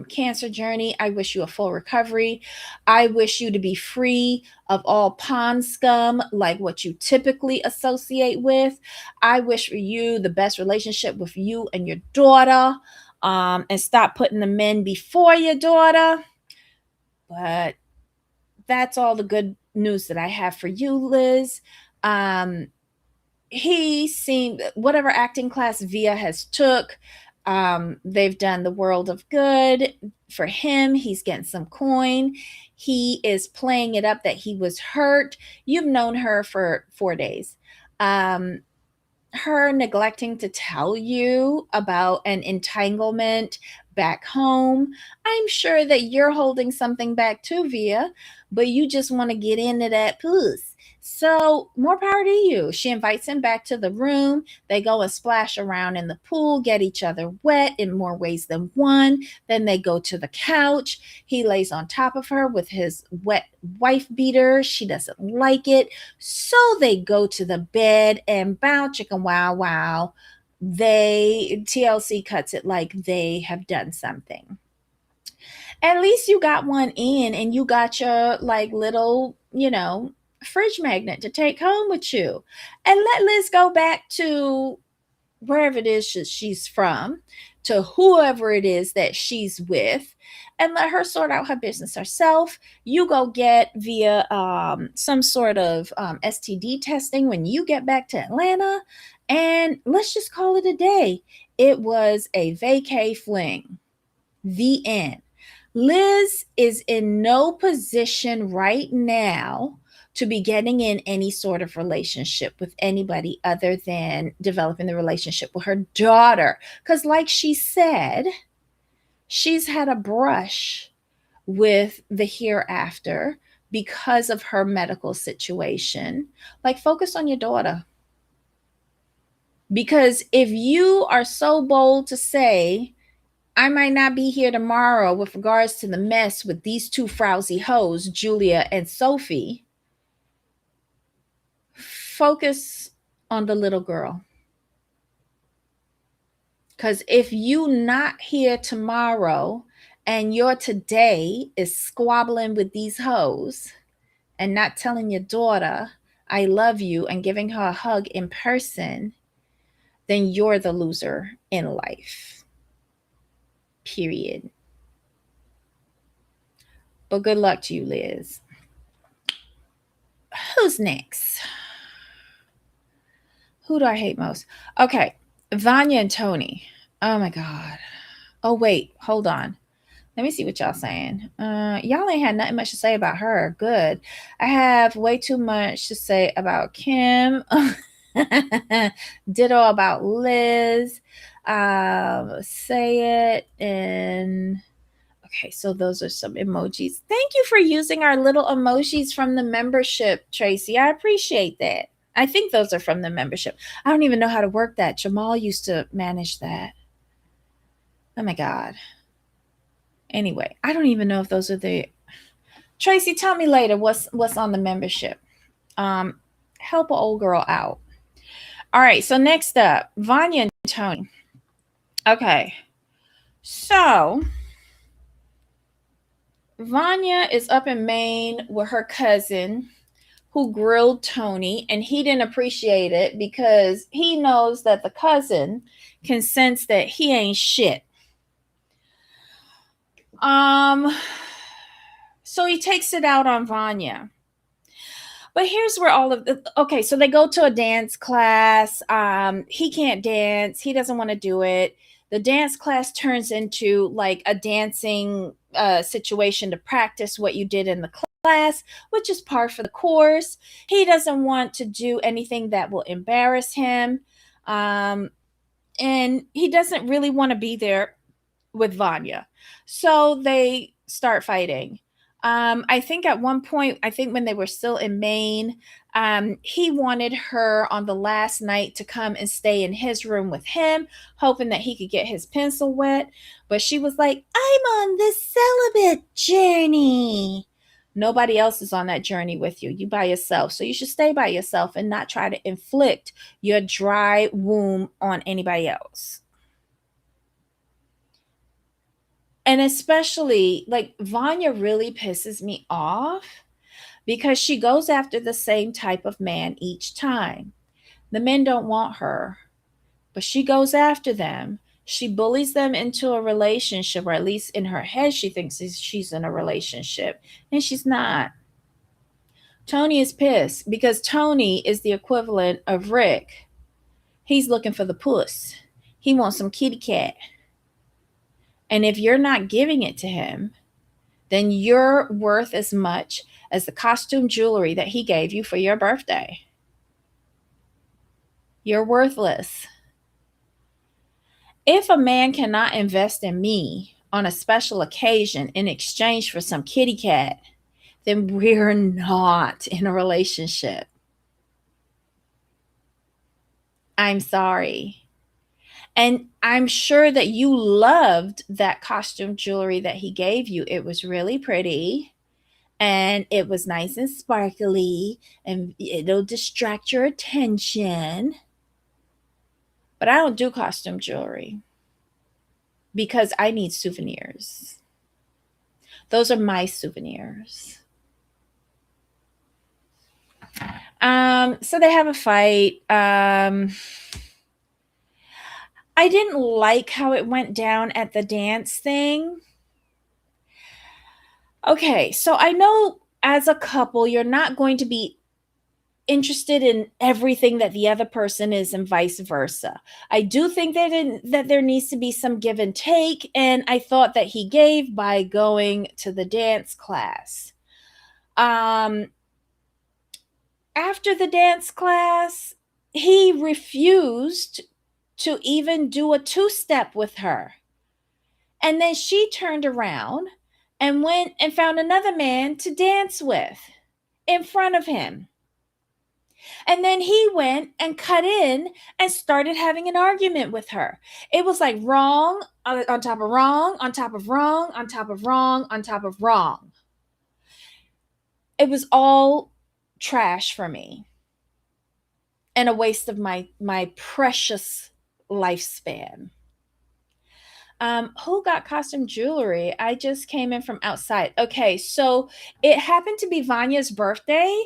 cancer journey. I wish you a full recovery. I wish you to be free of all pond scum like what you typically associate with. I wish for you the best relationship with you and your daughter, and stop putting the men before your daughter. But that's all the good news that I have for you, Liz. He seemed, whatever acting class Via has took, they've done the world of good for him. He's getting some coin. He is playing it up that he was hurt. You've known her for 4 days. Her neglecting to tell you about an entanglement back home. I'm sure that you're holding something back too, Via, but you just want to get into that puss. So more power to you. She invites him back to the room. They go and splash around in the pool, get each other wet in more ways than one. Then they go to the couch. He lays on top of her with his wet wife beater. She doesn't like it. So they go to the bed and bow chicken wow wow. TLC cuts it like they have done something. At least you got one in and you got your like little, fridge magnet to take home with you. And let Liz go back to wherever it is she's from, to whoever it is that she's with, and let her sort out her business herself. You go get via some sort of STD testing when you get back to Atlanta, and let's just call it a day. It was a vacay fling. The end. Liz is in no position right now to be getting in any sort of relationship with anybody other than developing the relationship with her daughter. Because, like she said, she's had a brush with the hereafter because of her medical situation. Like, focus on your daughter. Because if you are so bold to say, I might not be here tomorrow with regards to the mess with these two frowsy hoes, Julia and Sophie, focus on the little girl. Because if you not here tomorrow and your today is squabbling with these hoes and not telling your daughter, I love you, and giving her a hug in person, then you're the loser in life. Period. But good luck to you, Liz. Who's next? Who do I hate most? Okay, Vana and Tony. Oh my God. Oh, wait, hold on. Let me see what y'all saying. Y'all ain't had nothing much to say about her. Good. I have way too much to say about Kim. Ditto about Liz. Say it. And okay, so those are some emojis. Thank you for using our little emojis from the membership, Tracy. I appreciate that. I think those are from the membership. I don't even know how to work that. Jamal used to manage that. Oh my God. Anyway, I don't even know if those are the... Tracy, tell me later what's on the membership. Help an old girl out. All right, so next up, Vana and Tony. Okay, so Vana is up in Maine with her cousin who grilled Tony, and he didn't appreciate it because he knows that the cousin can sense that he ain't shit. So he takes it out on Vana. But here's where all of the... Okay, so they go to a dance class. He can't dance. He doesn't want to do it. The dance class turns into like a dancing situation to practice what you did in the class, which is par for the course. He doesn't want to do anything that will embarrass him. And he doesn't really want to be there with Vana. So they start fighting. I think at one point, I think when they were still in Maine, he wanted her on the last night to come and stay in his room with him, hoping that he could get his pencil wet. But she was like, I'm on this celibate journey. Nobody else is on that journey with you. You by yourself. So you should stay by yourself and not try to inflict your dry womb on anybody else. And especially, like, Vana really pisses me off because she goes after the same type of man each time. The men don't want her, but she goes after them. She bullies them into a relationship, or at least in her head, she thinks she's in a relationship, and she's not. Tony is pissed because Tony is the equivalent of Rick. He's looking for the puss. He wants some kitty cat. And if you're not giving it to him, then you're worth as much as the costume jewelry that he gave you for your birthday. You're worthless. If a man cannot invest in me on a special occasion in exchange for some kitty cat, then we're not in a relationship. I'm sorry. And I'm sure that you loved that costume jewelry that he gave you. It was really pretty and it was nice and sparkly and it'll distract your attention. But I don't do costume jewelry because I need souvenirs. Those are my souvenirs. So they have a fight. I didn't like how it went down at the dance thing. Okay, so I know as a couple, you're not going to be interested in everything that the other person is and vice versa. I do think that there needs to be some give and take, and I thought that he gave by going to the dance class. after the dance class, he refused to even do a two-step with her. And then she turned around and went and found another man to dance with in front of him. And then he went and cut in and started having an argument with her. It was like wrong on top of wrong, on top of wrong, on top of wrong, on top of wrong. It was all trash for me and a waste of my precious lifespan. Who got costume jewelry? I just came in from outside. Okay, so it happened to be Vanya's birthday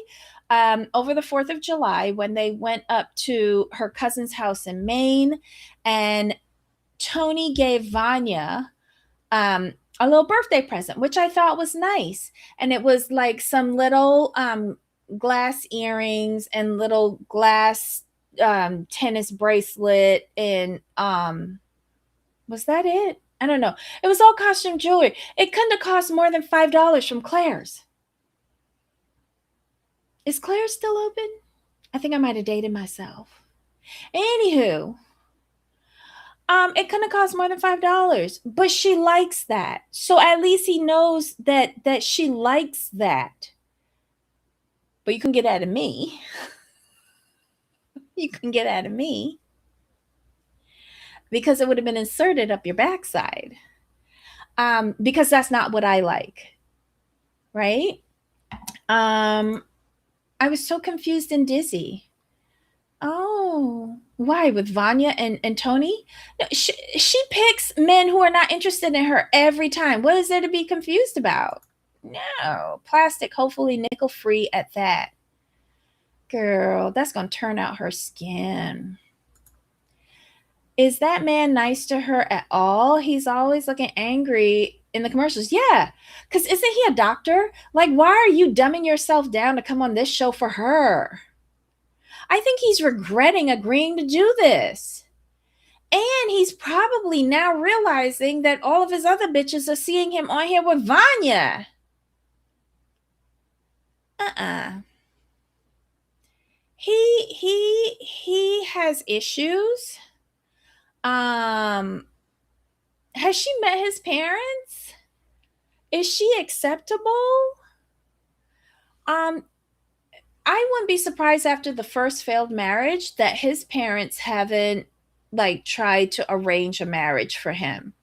over the 4th of July when they went up to her cousin's house in Maine, and Tony gave Vanya a little birthday present, which I thought was nice. And it was like some little glass earrings and little glass tennis bracelet and was that it? I don't know. It was all costume jewelry. It couldn't have cost more than $5 from Claire's. Is Claire's still open? I think I might have dated myself. Anywho, it couldn't have cost more than $5, but she likes that. So at least he knows that she likes that. But you can get out of me. You can get out of me. Because it would have been inserted up your backside. Because that's not what I like. Right? I was so confused and dizzy. Oh, why? With Vanya and Tony? She picks men who are not interested in her every time. What is there to be confused about? No. Plastic, hopefully nickel-free at that. Girl, that's going to turn out her skin. Is that man nice to her at all? He's always looking angry in the commercials. Yeah, because isn't he a doctor? Like, why are you dumbing yourself down to come on this show for her? I think he's regretting agreeing to do this. And he's probably now realizing that all of his other bitches are seeing him on here with Vanya. He has issues. Has she met his parents? Is she acceptable? I wouldn't be surprised after the first failed marriage that his parents haven't like tried to arrange a marriage for him.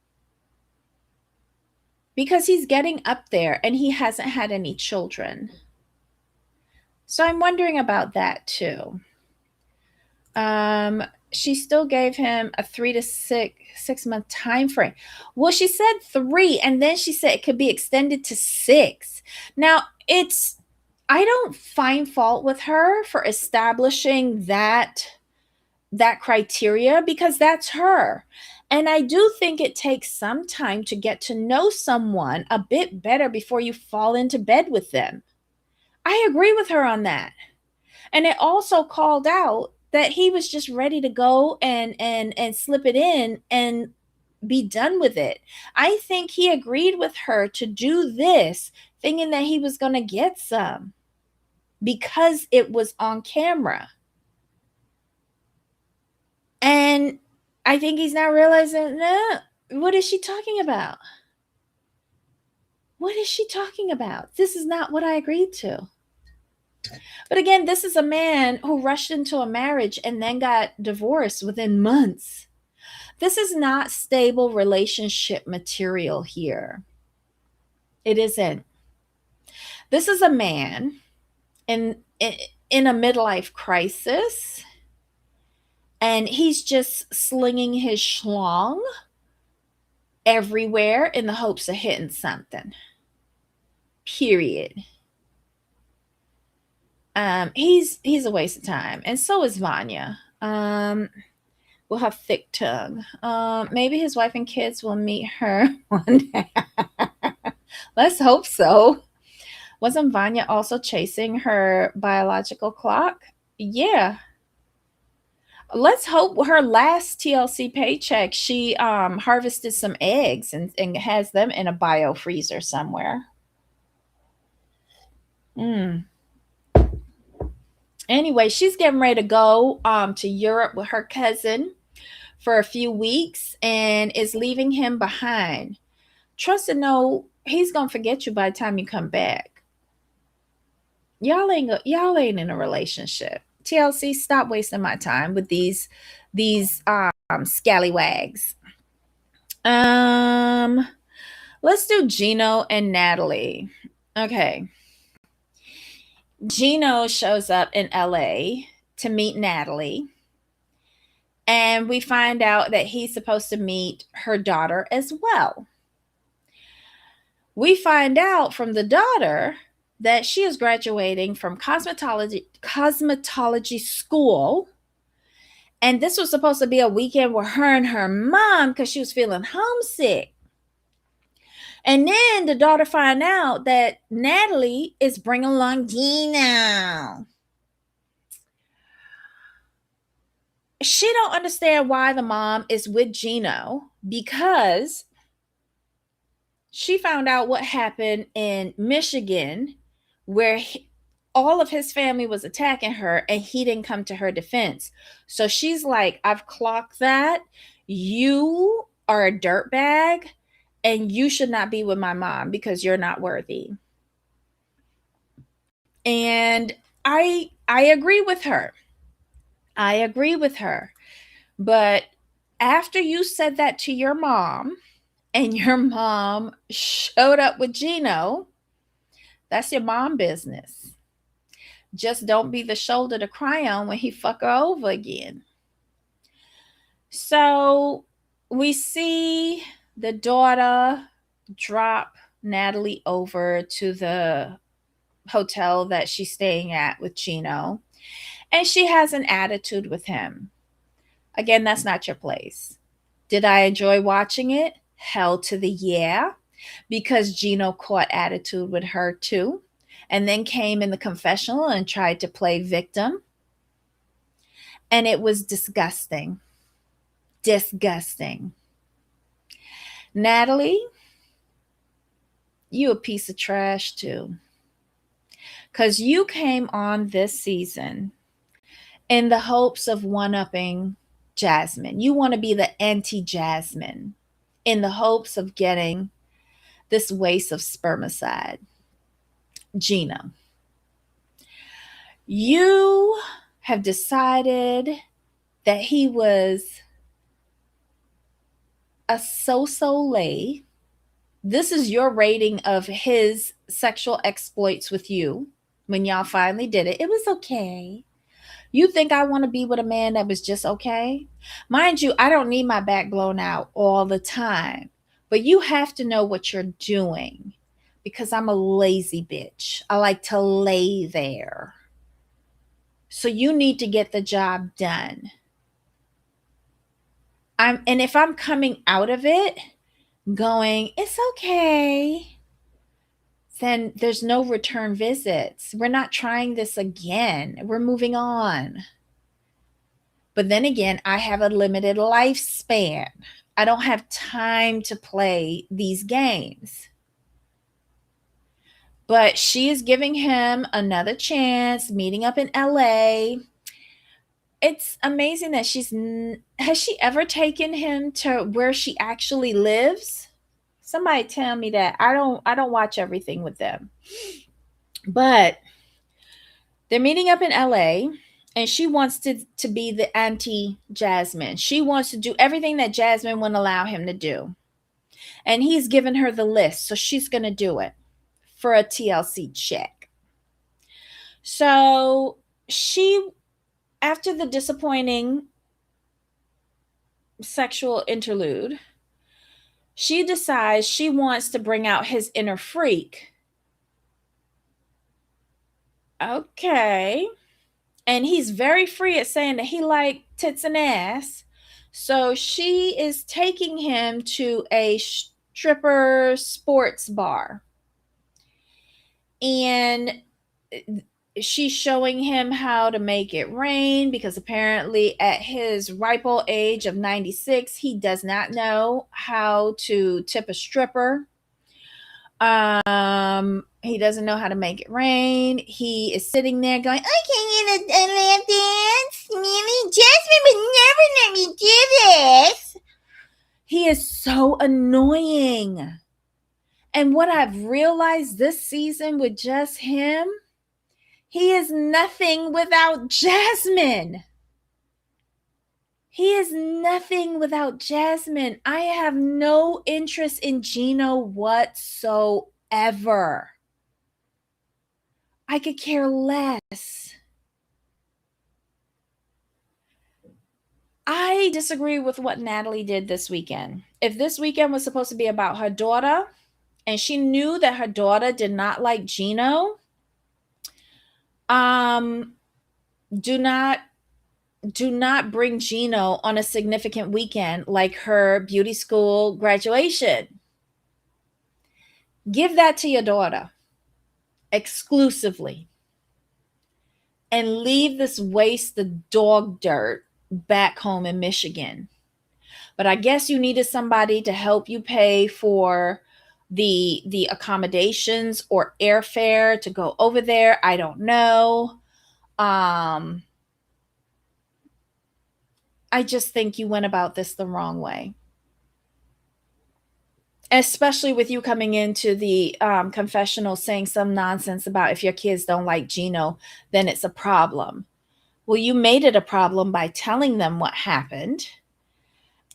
Because he's getting up there and he hasn't had any children. So I'm wondering about that too. She still gave him a 3 to 6 month time frame. Well, she said 3, and then she said it could be extended to 6. Now, I don't find fault with her for establishing that criteria because that's her. And I do think it takes some time to get to know someone a bit better before you fall into bed with them. I agree with her on that. And it also called out that he was just ready to go and slip it in and be done with it. I think he agreed with her to do this thinking that he was going to get some because it was on camera. And I think he's now realizing, no, what is she talking about? What is she talking about? This is not what I agreed to. But again, this is a man who rushed into a marriage and then got divorced within months. This is not stable relationship material here. It isn't. This is a man in a midlife crisis, and he's just slinging his schlong everywhere in the hopes of hitting something. Period. He's a waste of time, and so is Vanya. Will have thick tongue. Maybe his wife and kids will meet her one day. Let's hope so. Wasn't Vanya also chasing her biological clock? Yeah. Let's hope her last TLC paycheck, she harvested some eggs and has them in a bio freezer somewhere. Anyway, she's getting ready to go to Europe with her cousin for a few weeks and is leaving him behind. Trust and know he's gonna forget you by the time you come back. Y'all ain't in a relationship. TLC, stop wasting my time with these scallywags. Let's do Gino and Natalie. Okay. Gino shows up in LA to meet Natalie. And we find out that he's supposed to meet her daughter as well. We find out from the daughter that she is graduating from cosmetology school. And this was supposed to be a weekend with her and her mom because she was feeling homesick. And then the daughter find out that Natalie is bringing along Gino. She don't understand why the mom is with Gino because she found out what happened in Michigan where all of his family was attacking her and he didn't come to her defense. So she's like, I've clocked that. You are a dirtbag and you should not be with my mom because you're not worthy. And I agree with her. I agree with her. But after you said that to your mom and your mom showed up with Gino, that's your mom business. Just don't be the shoulder to cry on when he fuck her over again. So we see the daughter drop Natalie over to the hotel that she's staying at with Gino, and she has an attitude with him. Again, that's not your place. Did I enjoy watching it? Hell to the yeah, because Gino caught attitude with her too, and then came in the confessional and tried to play victim. And it was disgusting. Disgusting. Natalie, you a piece of trash too. Because you came on this season in the hopes of one-upping Jasmine. You want to be the anti-Jasmine in the hopes of getting this waste of spermicide. Gina, you have decided that he was a so-so-lay. This is your rating of his sexual exploits with you when y'all finally did it. It was okay. You think I want to be with a man that was just okay? Mind you, I don't need my back blown out all the time, but you have to know what you're doing because I'm a lazy bitch. I like to lay there. So you need to get the job done. And if I'm coming out of it going, it's okay, then there's no return visits. We're not trying this again. We're moving on. But then again, I have a limited lifespan. I don't have time to play these games. But she is giving him another chance, meeting up in LA. It's amazing that has she ever taken him to where she actually lives? Somebody tell me that. I don't watch everything with them. But they're meeting up in LA and she wants to be the anti-Jasmine. She wants to do everything that Jasmine wouldn't allow him to do. And he's given her the list, so she's going to do it for a TLC check. So she, after the disappointing sexual interlude, she decides she wants to bring out his inner freak. Okay. And he's very free at saying that he likes tits and ass. So she is taking him to a stripper sports bar. And she's showing him how to make it rain because apparently at his ripe old age of 96, he does not know how to tip a stripper. He doesn't know how to make it rain. He is sitting there going, I can't get a lap dance. Really? Jasmine would never let me do this. He is so annoying. And what I've realized this season with just him, he is nothing without Jasmine. He is nothing without Jasmine. I have no interest in Gino whatsoever. I could care less. I disagree with what Natalie did this weekend. If this weekend was supposed to be about her daughter, and she knew that her daughter did not like Gino, do not bring Gino on a significant weekend like her beauty school graduation. Give that to your daughter exclusively and leave this waste of dog dirt back home in Michigan. But I guess you needed somebody to help you pay for the accommodations or airfare to go over there. I don't know. I just think you went about this the wrong way. Especially with you coming into the confessional saying some nonsense about if your kids don't like Gino, then it's a problem. Well, you made it a problem by telling them what happened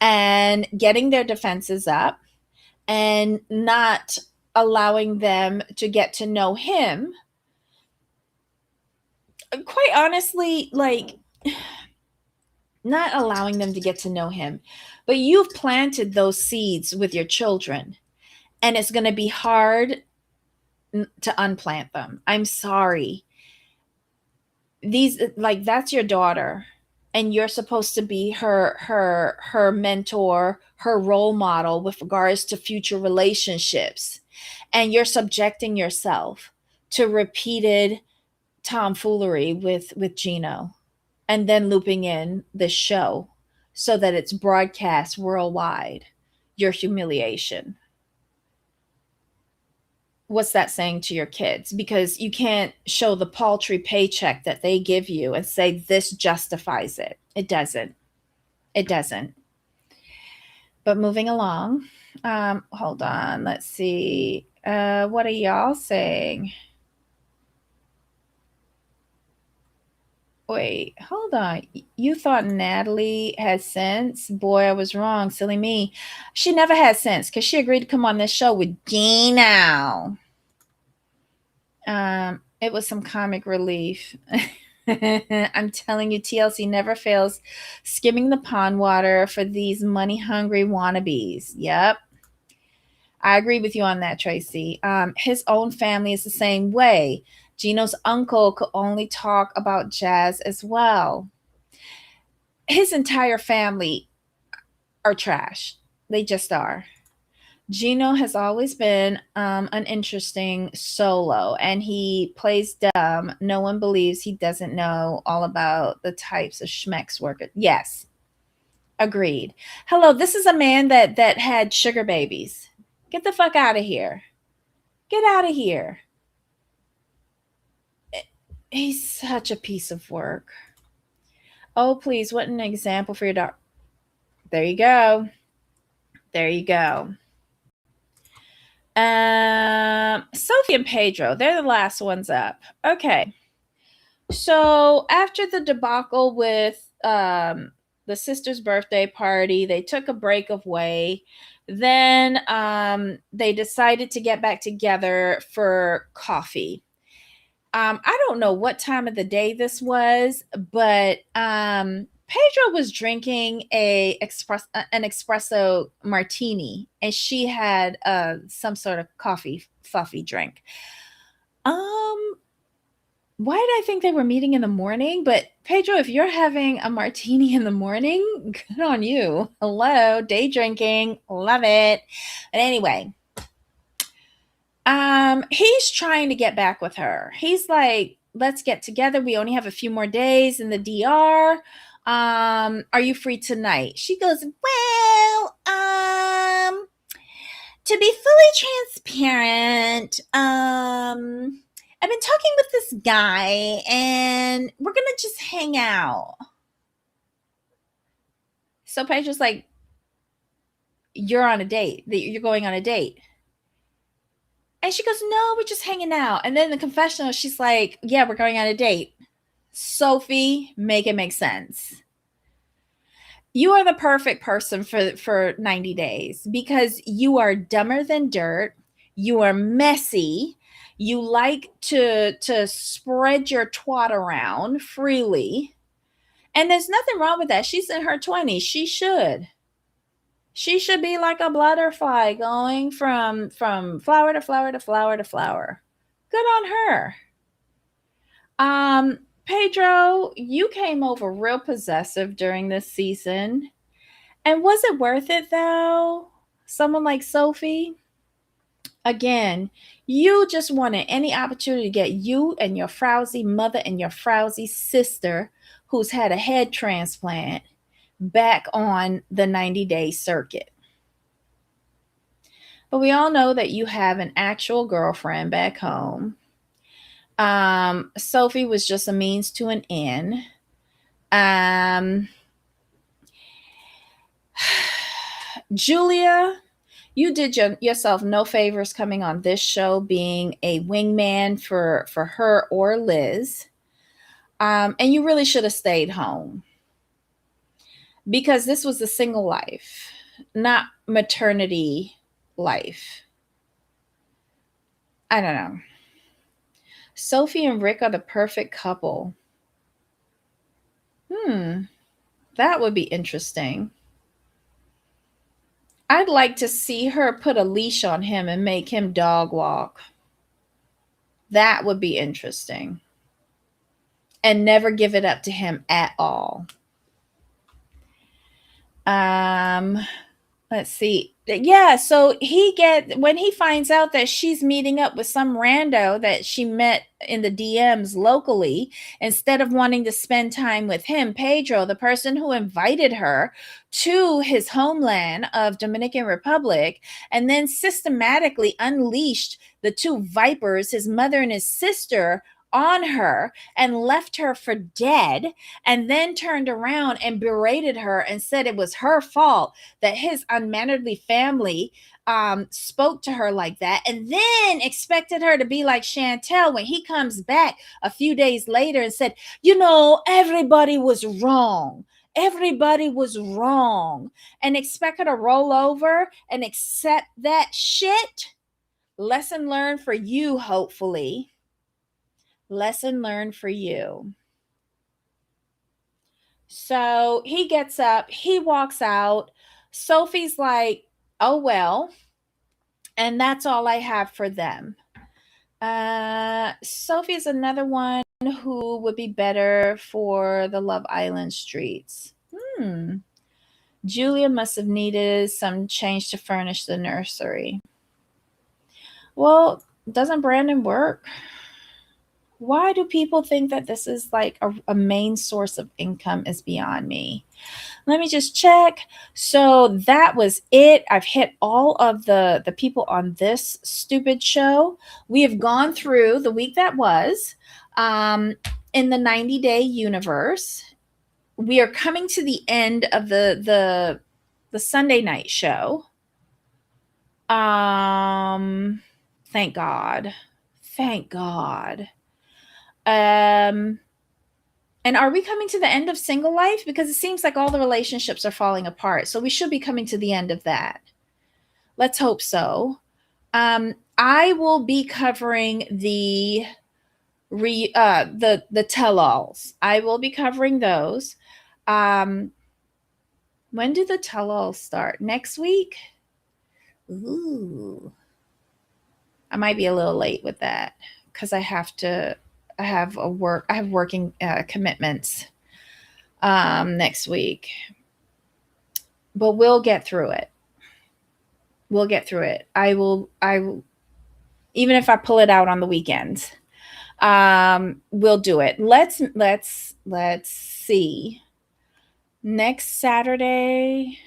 and getting their defenses up and not allowing them to get to know him. Quite honestly, like, not allowing them to get to know him, but you've planted those seeds with your children, and it's going to be hard to unplant them. I'm sorry. That's your daughter, and you're supposed to be her mentor, her role model with regards to future relationships, and you're subjecting yourself to repeated tomfoolery with Gino, and then looping in this show so that it's broadcast worldwide. Your humiliation. What's that saying to your kids? Because you can't show the paltry paycheck that they give you and say this justifies it. It doesn't. It doesn't. But moving along, hold on. Let's see. What are y'all saying? Wait, hold on. You thought Natalie had sense? Boy, I was wrong. Silly me. She never had sense because she agreed to come on this show with Gino. It was some comic relief. I'm telling you, TLC never fails skimming the pond water for these money-hungry wannabes. Yep. I agree with you on that, Tracy. His own family is the same way. Gino's uncle could only talk about jazz as well. His entire family are trash. They just are. Gino has always been an interesting solo, and he plays dumb. No one believes he doesn't know all about the types of schmecks worker. Yes, agreed. Hello, this is a man that had sugar babies. Get the fuck out of here. Get out of here. He's such a piece of work. Oh, please, what an example for your daughter. There you go. There you go. Sophie and Pedro, they're the last ones up. Okay. So after the debacle with the sister's birthday party, they took a break away. Then they decided to get back together for coffee. I don't know what time of the day this was, but Pedro was drinking an espresso martini, and she had some sort of coffee fluffy drink. Why did I think they were meeting in the morning? But Pedro, if you're having a martini in the morning, good on you. Hello, day drinking, love it. But anyway, he's trying to get back with her. He's like, let's get together. We only have a few more days in the DR. Are you free tonight? She goes, well, To be fully transparent, I've been talking with this guy and we're going to just hang out. So Pedro's like, you're on a date. You're going on a date. And she goes, no, we're just hanging out. And then in the confessional, she's like, yeah, we're going on a date. Sophie, make it make sense. You are the perfect person for 90 days because you are dumber than dirt. You are messy. You like to spread your twat around freely. And there's nothing wrong with that. She's in her 20s. She should. She should be like a butterfly going from flower to flower to flower to flower. Good on her. Pedro, you came over real possessive during this season. And was it worth it though? Someone like Sophie? Again, you just wanted any opportunity to get you and your frowsy mother and your frowsy sister, who's had a head transplant, back on the 90-day circuit. But we all know that you have an actual girlfriend back home. Sophie was just a means to an end. Julia, you did yourself no favors coming on this show being a wingman for her or Liz. And you really should have stayed home because this was a single life, not maternity life. I don't know. Sophie and Rick are the perfect couple. That would be interesting. I'd like to see her put a leash on him and make him dog walk. That would be interesting. And never give it up to him at all. Let's see. Yeah, so when he finds out that she's meeting up with some rando that she met in the DMs locally, instead of wanting to spend time with him, Pedro, the person who invited her to his homeland of Dominican Republic, and then systematically unleashed the two vipers, his mother and his sister, on her and left her for dead, and then turned around and berated her and said it was her fault that his unmannerly family spoke to her like that, and then expected her to be like Chantel when he comes back a few days later and said, everybody was wrong. Everybody was wrong, and expect her to roll over and accept that shit. Lesson learned for you, hopefully. Lesson learned for you. So he gets up, he walks out. Sophie's like, oh, well. And that's all I have for them. Sophie's another one who would be better for the Love Island streets. Julia must have needed some change to furnish the nursery. Well, doesn't Brandon work? Why do people think that this is like a main source of income is beyond me. Let me just check. So that was it. I've hit all of the people on this stupid show. We have gone through the week that was in the 90-day universe. We are coming to the end of the Sunday night show. Thank God. Thank God. And are we coming to the end of single life? Because it seems like all the relationships are falling apart. So we should be coming to the end of that. Let's hope so. I will be covering the tell-alls. I will be covering those. When do the tell-alls start? Next week? Ooh. I might be a little late with that because I have working commitments next week, but we'll get through it. I will, even if I pull it out on the weekends, we'll do it. Let's see. Next Saturday,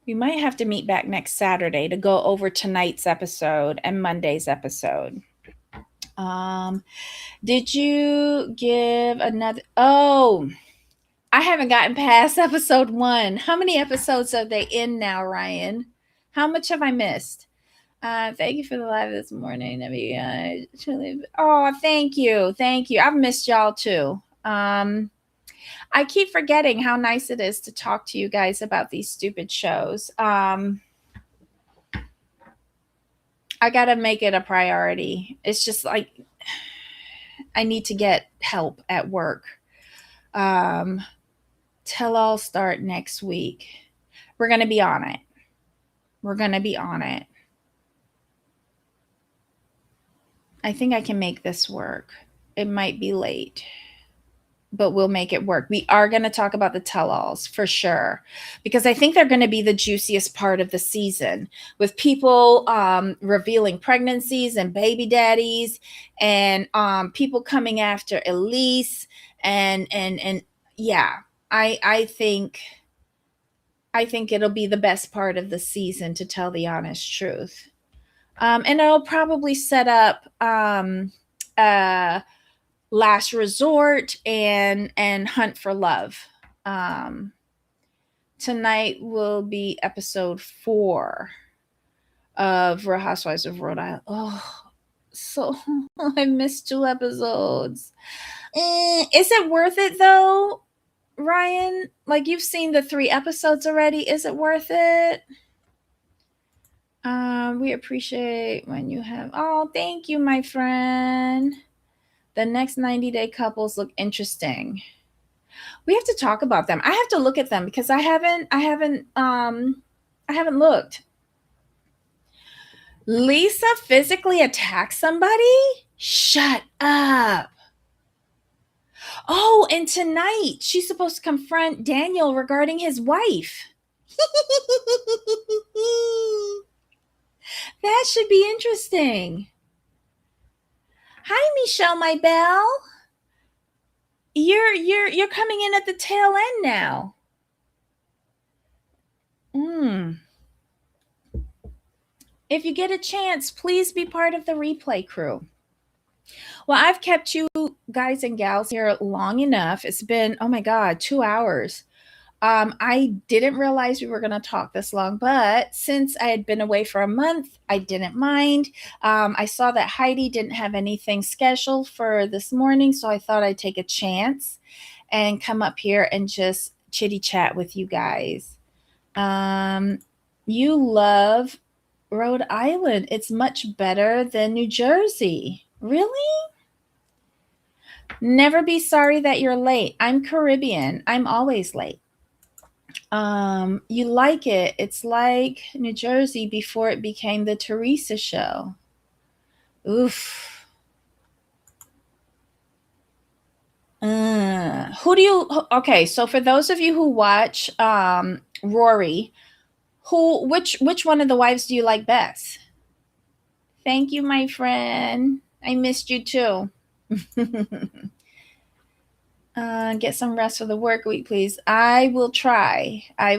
We might have to meet back next Saturday to go over tonight's episode and Monday's episode. Did you give another? Oh, I haven't gotten past episode 1. How many episodes are they in now, Ryan? How much have I missed? Thank you for the live this morning. Oh, thank you. Thank you. I've missed y'all too. I keep forgetting how nice it is to talk to you guys about these stupid shows. I got to make it a priority. It's just like I need to get help at work. Tell all start next week. We're going to be on it. We're going to be on it. I think I can make this work. It might be late, but we'll make it work. We are going to talk about the tell-alls for sure, because I think they're going to be the juiciest part of the season, with people revealing pregnancies and baby daddies, and people coming after Elise, and yeah, I think it'll be the best part of the season, to tell the honest truth. And it'll probably set up Last Resort and Hunt for Love. Tonight will be episode 4 of Real Housewives of Rhode Island. Oh, so I missed 2 episodes. Is it worth it though, Ryan? Like, you've seen the 3 episodes already. Is it worth it? We appreciate when you have. Oh, thank you, my friend. The next 90-day couples look interesting. We have to talk about them. I have to look at them because I haven't looked. Lisa physically attacked somebody? Shut up. Oh, and tonight she's supposed to confront Daniel regarding his wife. That should be interesting. Hi, Michelle, my belle. You're coming in at the tail end now. If you get a chance, please be part of the replay crew. Well, I've kept you guys and gals here long enough. It's been, oh my God, 2 hours. I didn't realize we were going to talk this long, but since I had been away for a month, I didn't mind. I saw that Heidi didn't have anything scheduled for this morning, so I thought I'd take a chance and come up here and just chitty chat with you guys. You love Rhode Island. It's much better than New Jersey. Really? Never be sorry that you're late. I'm Caribbean. I'm always late. You like it. It's like New Jersey before it became the Teresa show. Oof. Okay, so for those of you who watch Rory, which one of the wives do you like best? Thank you, my friend. I missed you too. Get some rest for the work week, please. I will try. I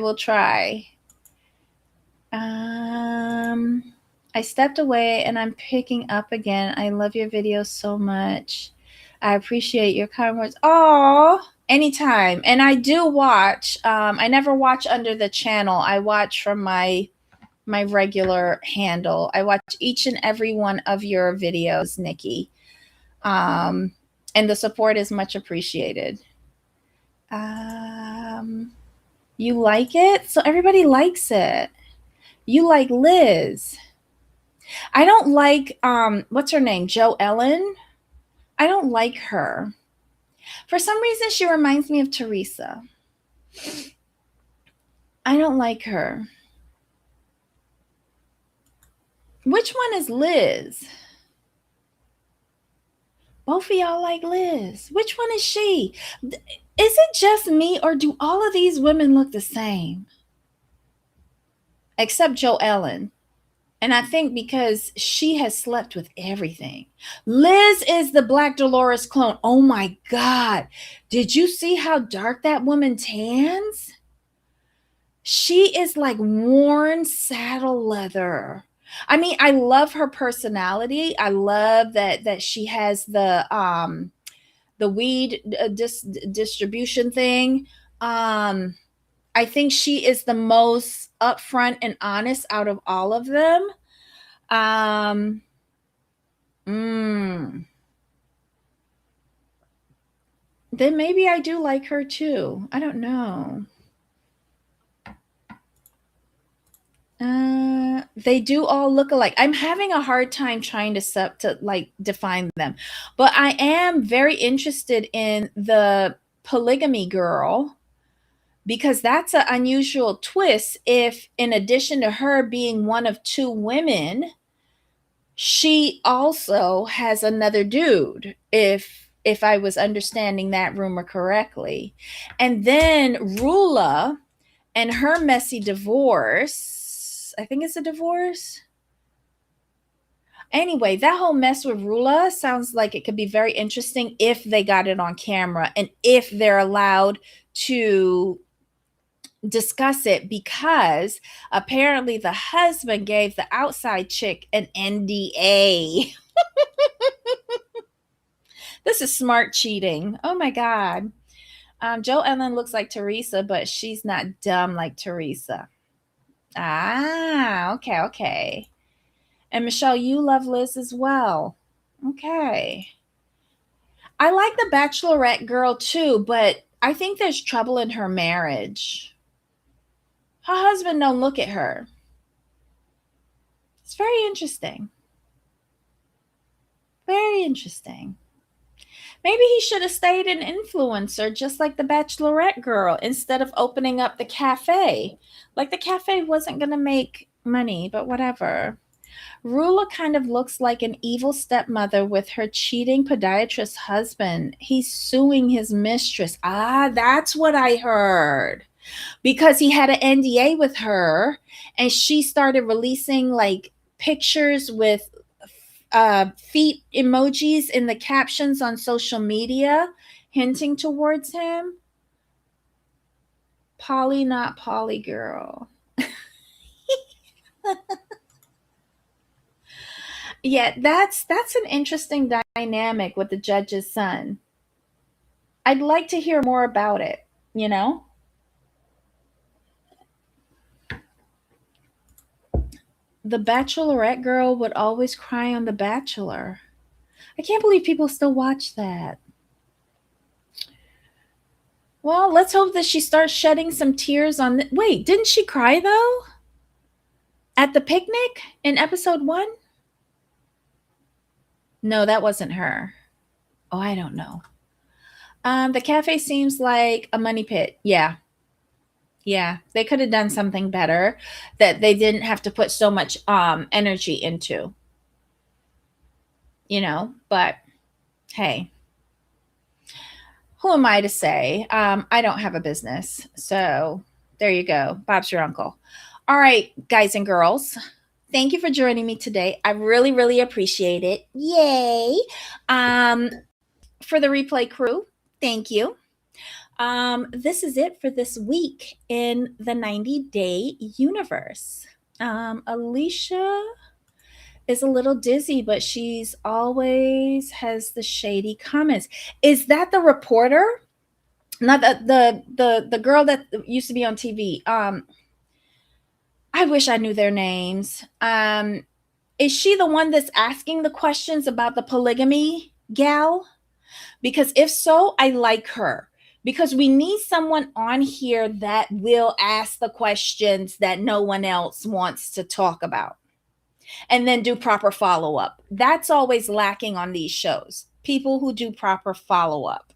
stepped away and I'm picking up again. I love your videos so much. I appreciate your kind words. Oh, anytime. And I do watch. I never watch under the channel. I watch from my regular handle. I watch each and every one of your videos, Nikki. And the support is much appreciated. You like it? So everybody likes it. You like Liz. I don't like, what's her name? Jo Ellen? I don't like her. For some reason, she reminds me of Teresa. I don't like her. Which one is Liz? Both of y'all like Liz. Which one is she? Is it just me, or do all of these women look the same? Except Jo Ellen. And I think because she has slept with everything. Liz is the Black Dolores clone. Oh my God. Did you see how dark that woman tans? She is like worn saddle leather. I mean, I love her personality. I love that she has the weed distribution thing. I think she is the most upfront and honest out of all of them. Um, mm, then maybe I do like her too. I don't know. They do all look alike. I'm having a hard time trying to like define them, but I am very interested in the polygamy girl because that's an unusual twist. If, in addition to her being one of two women, she also has another dude. If I was understanding that rumor correctly, and then Rula and her messy divorce. I think it's a divorce. Anyway, that whole mess with Rula sounds like it could be very interesting if they got it on camera and if they're allowed to discuss it, because apparently the husband gave the outside chick an NDA. This is smart cheating. Oh my God. Joe Ellen looks like Teresa, but she's not dumb like Teresa. Ah, okay, okay. And Michelle, you love Liz as well. Okay. I like the Bachelorette girl too, but I think there's trouble in her marriage. Her husband don't look at her. It's very interesting. Very interesting. Maybe he should have stayed an influencer just like the Bachelorette girl instead of opening up the cafe. Like the cafe wasn't going to make money, but whatever. Rula kind of looks like an evil stepmother with her cheating podiatrist husband. He's suing his mistress. Ah, that's what I heard. Because he had an NDA with her and she started releasing like pictures with feet emojis in the captions on social media, hinting towards him. Polly, not Polly girl. Yeah, that's an interesting dynamic with the judge's son. I'd like to hear more about it, you know? The Bachelorette girl would always cry on The Bachelor. I can't believe people still watch that. Well, let's hope that she starts shedding some tears on wait, didn't she cry though? At the picnic in episode 1? No, that wasn't her. Oh, I don't know. The cafe seems like a money pit. Yeah. Yeah, they could have done something better that they didn't have to put so much energy into, but hey, who am I to say? I don't have a business. So there you go. Bob's your uncle. All right, guys and girls. Thank you for joining me today. I really, really appreciate it. Yay. For the replay crew, thank you. This is it for this week in the 90-day universe. Alicia is a little dizzy, but she's always has the shady comments. Is that the reporter? Not the girl that used to be on TV. I wish I knew their names. Is she the one that's asking the questions about the polygamy gal? Because if so, I like her. Because we need someone on here that will ask the questions that no one else wants to talk about and then do proper follow up. That's always lacking on these shows. People who do proper follow up.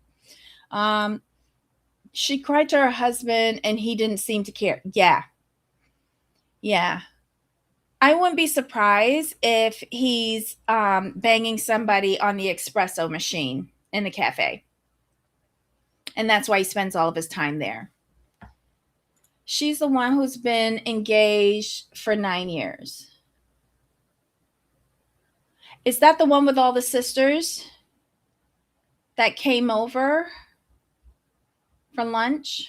She cried to her husband and he didn't seem to care. Yeah. Yeah. I wouldn't be surprised if he's banging somebody on the espresso machine in the cafe. And that's why he spends all of his time there. She's the one who's been engaged for 9 years. Is that the one with all the sisters that came over for lunch?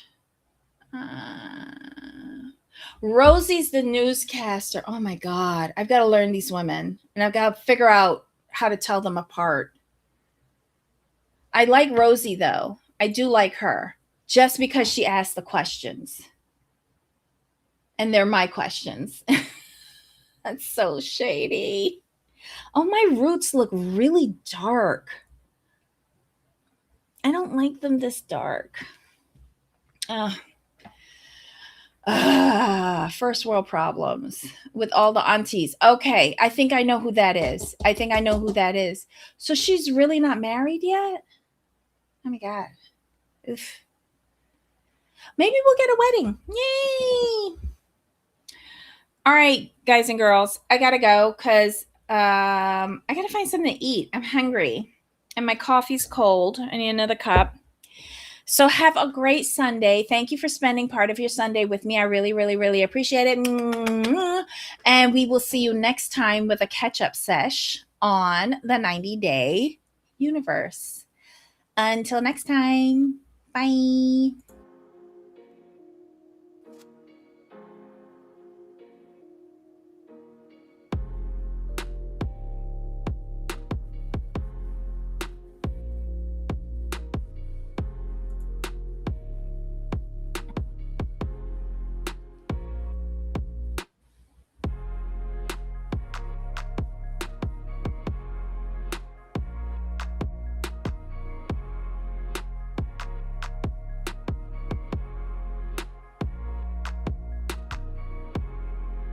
Rosie's the newscaster. Oh my God. I've got to learn these women and I've got to figure out how to tell them apart. I like Rosie though. I do like her just because she asked the questions. And they're my questions. That's so shady. Oh, my roots look really dark. I don't like them this dark. First world problems with all the aunties. Okay, I think I know who that is. So she's really not married yet? Oh my God. Oof. Maybe we'll get a wedding. Yay! All right, guys and girls, I gotta go because I gotta find something to eat. I'm hungry and my coffee's cold. I need another cup. So have a great Sunday. Thank you for spending part of your Sunday with me. I really, really, really appreciate it. And we will see you next time with a catch-up sesh on the 90-day universe. Until next time, bye.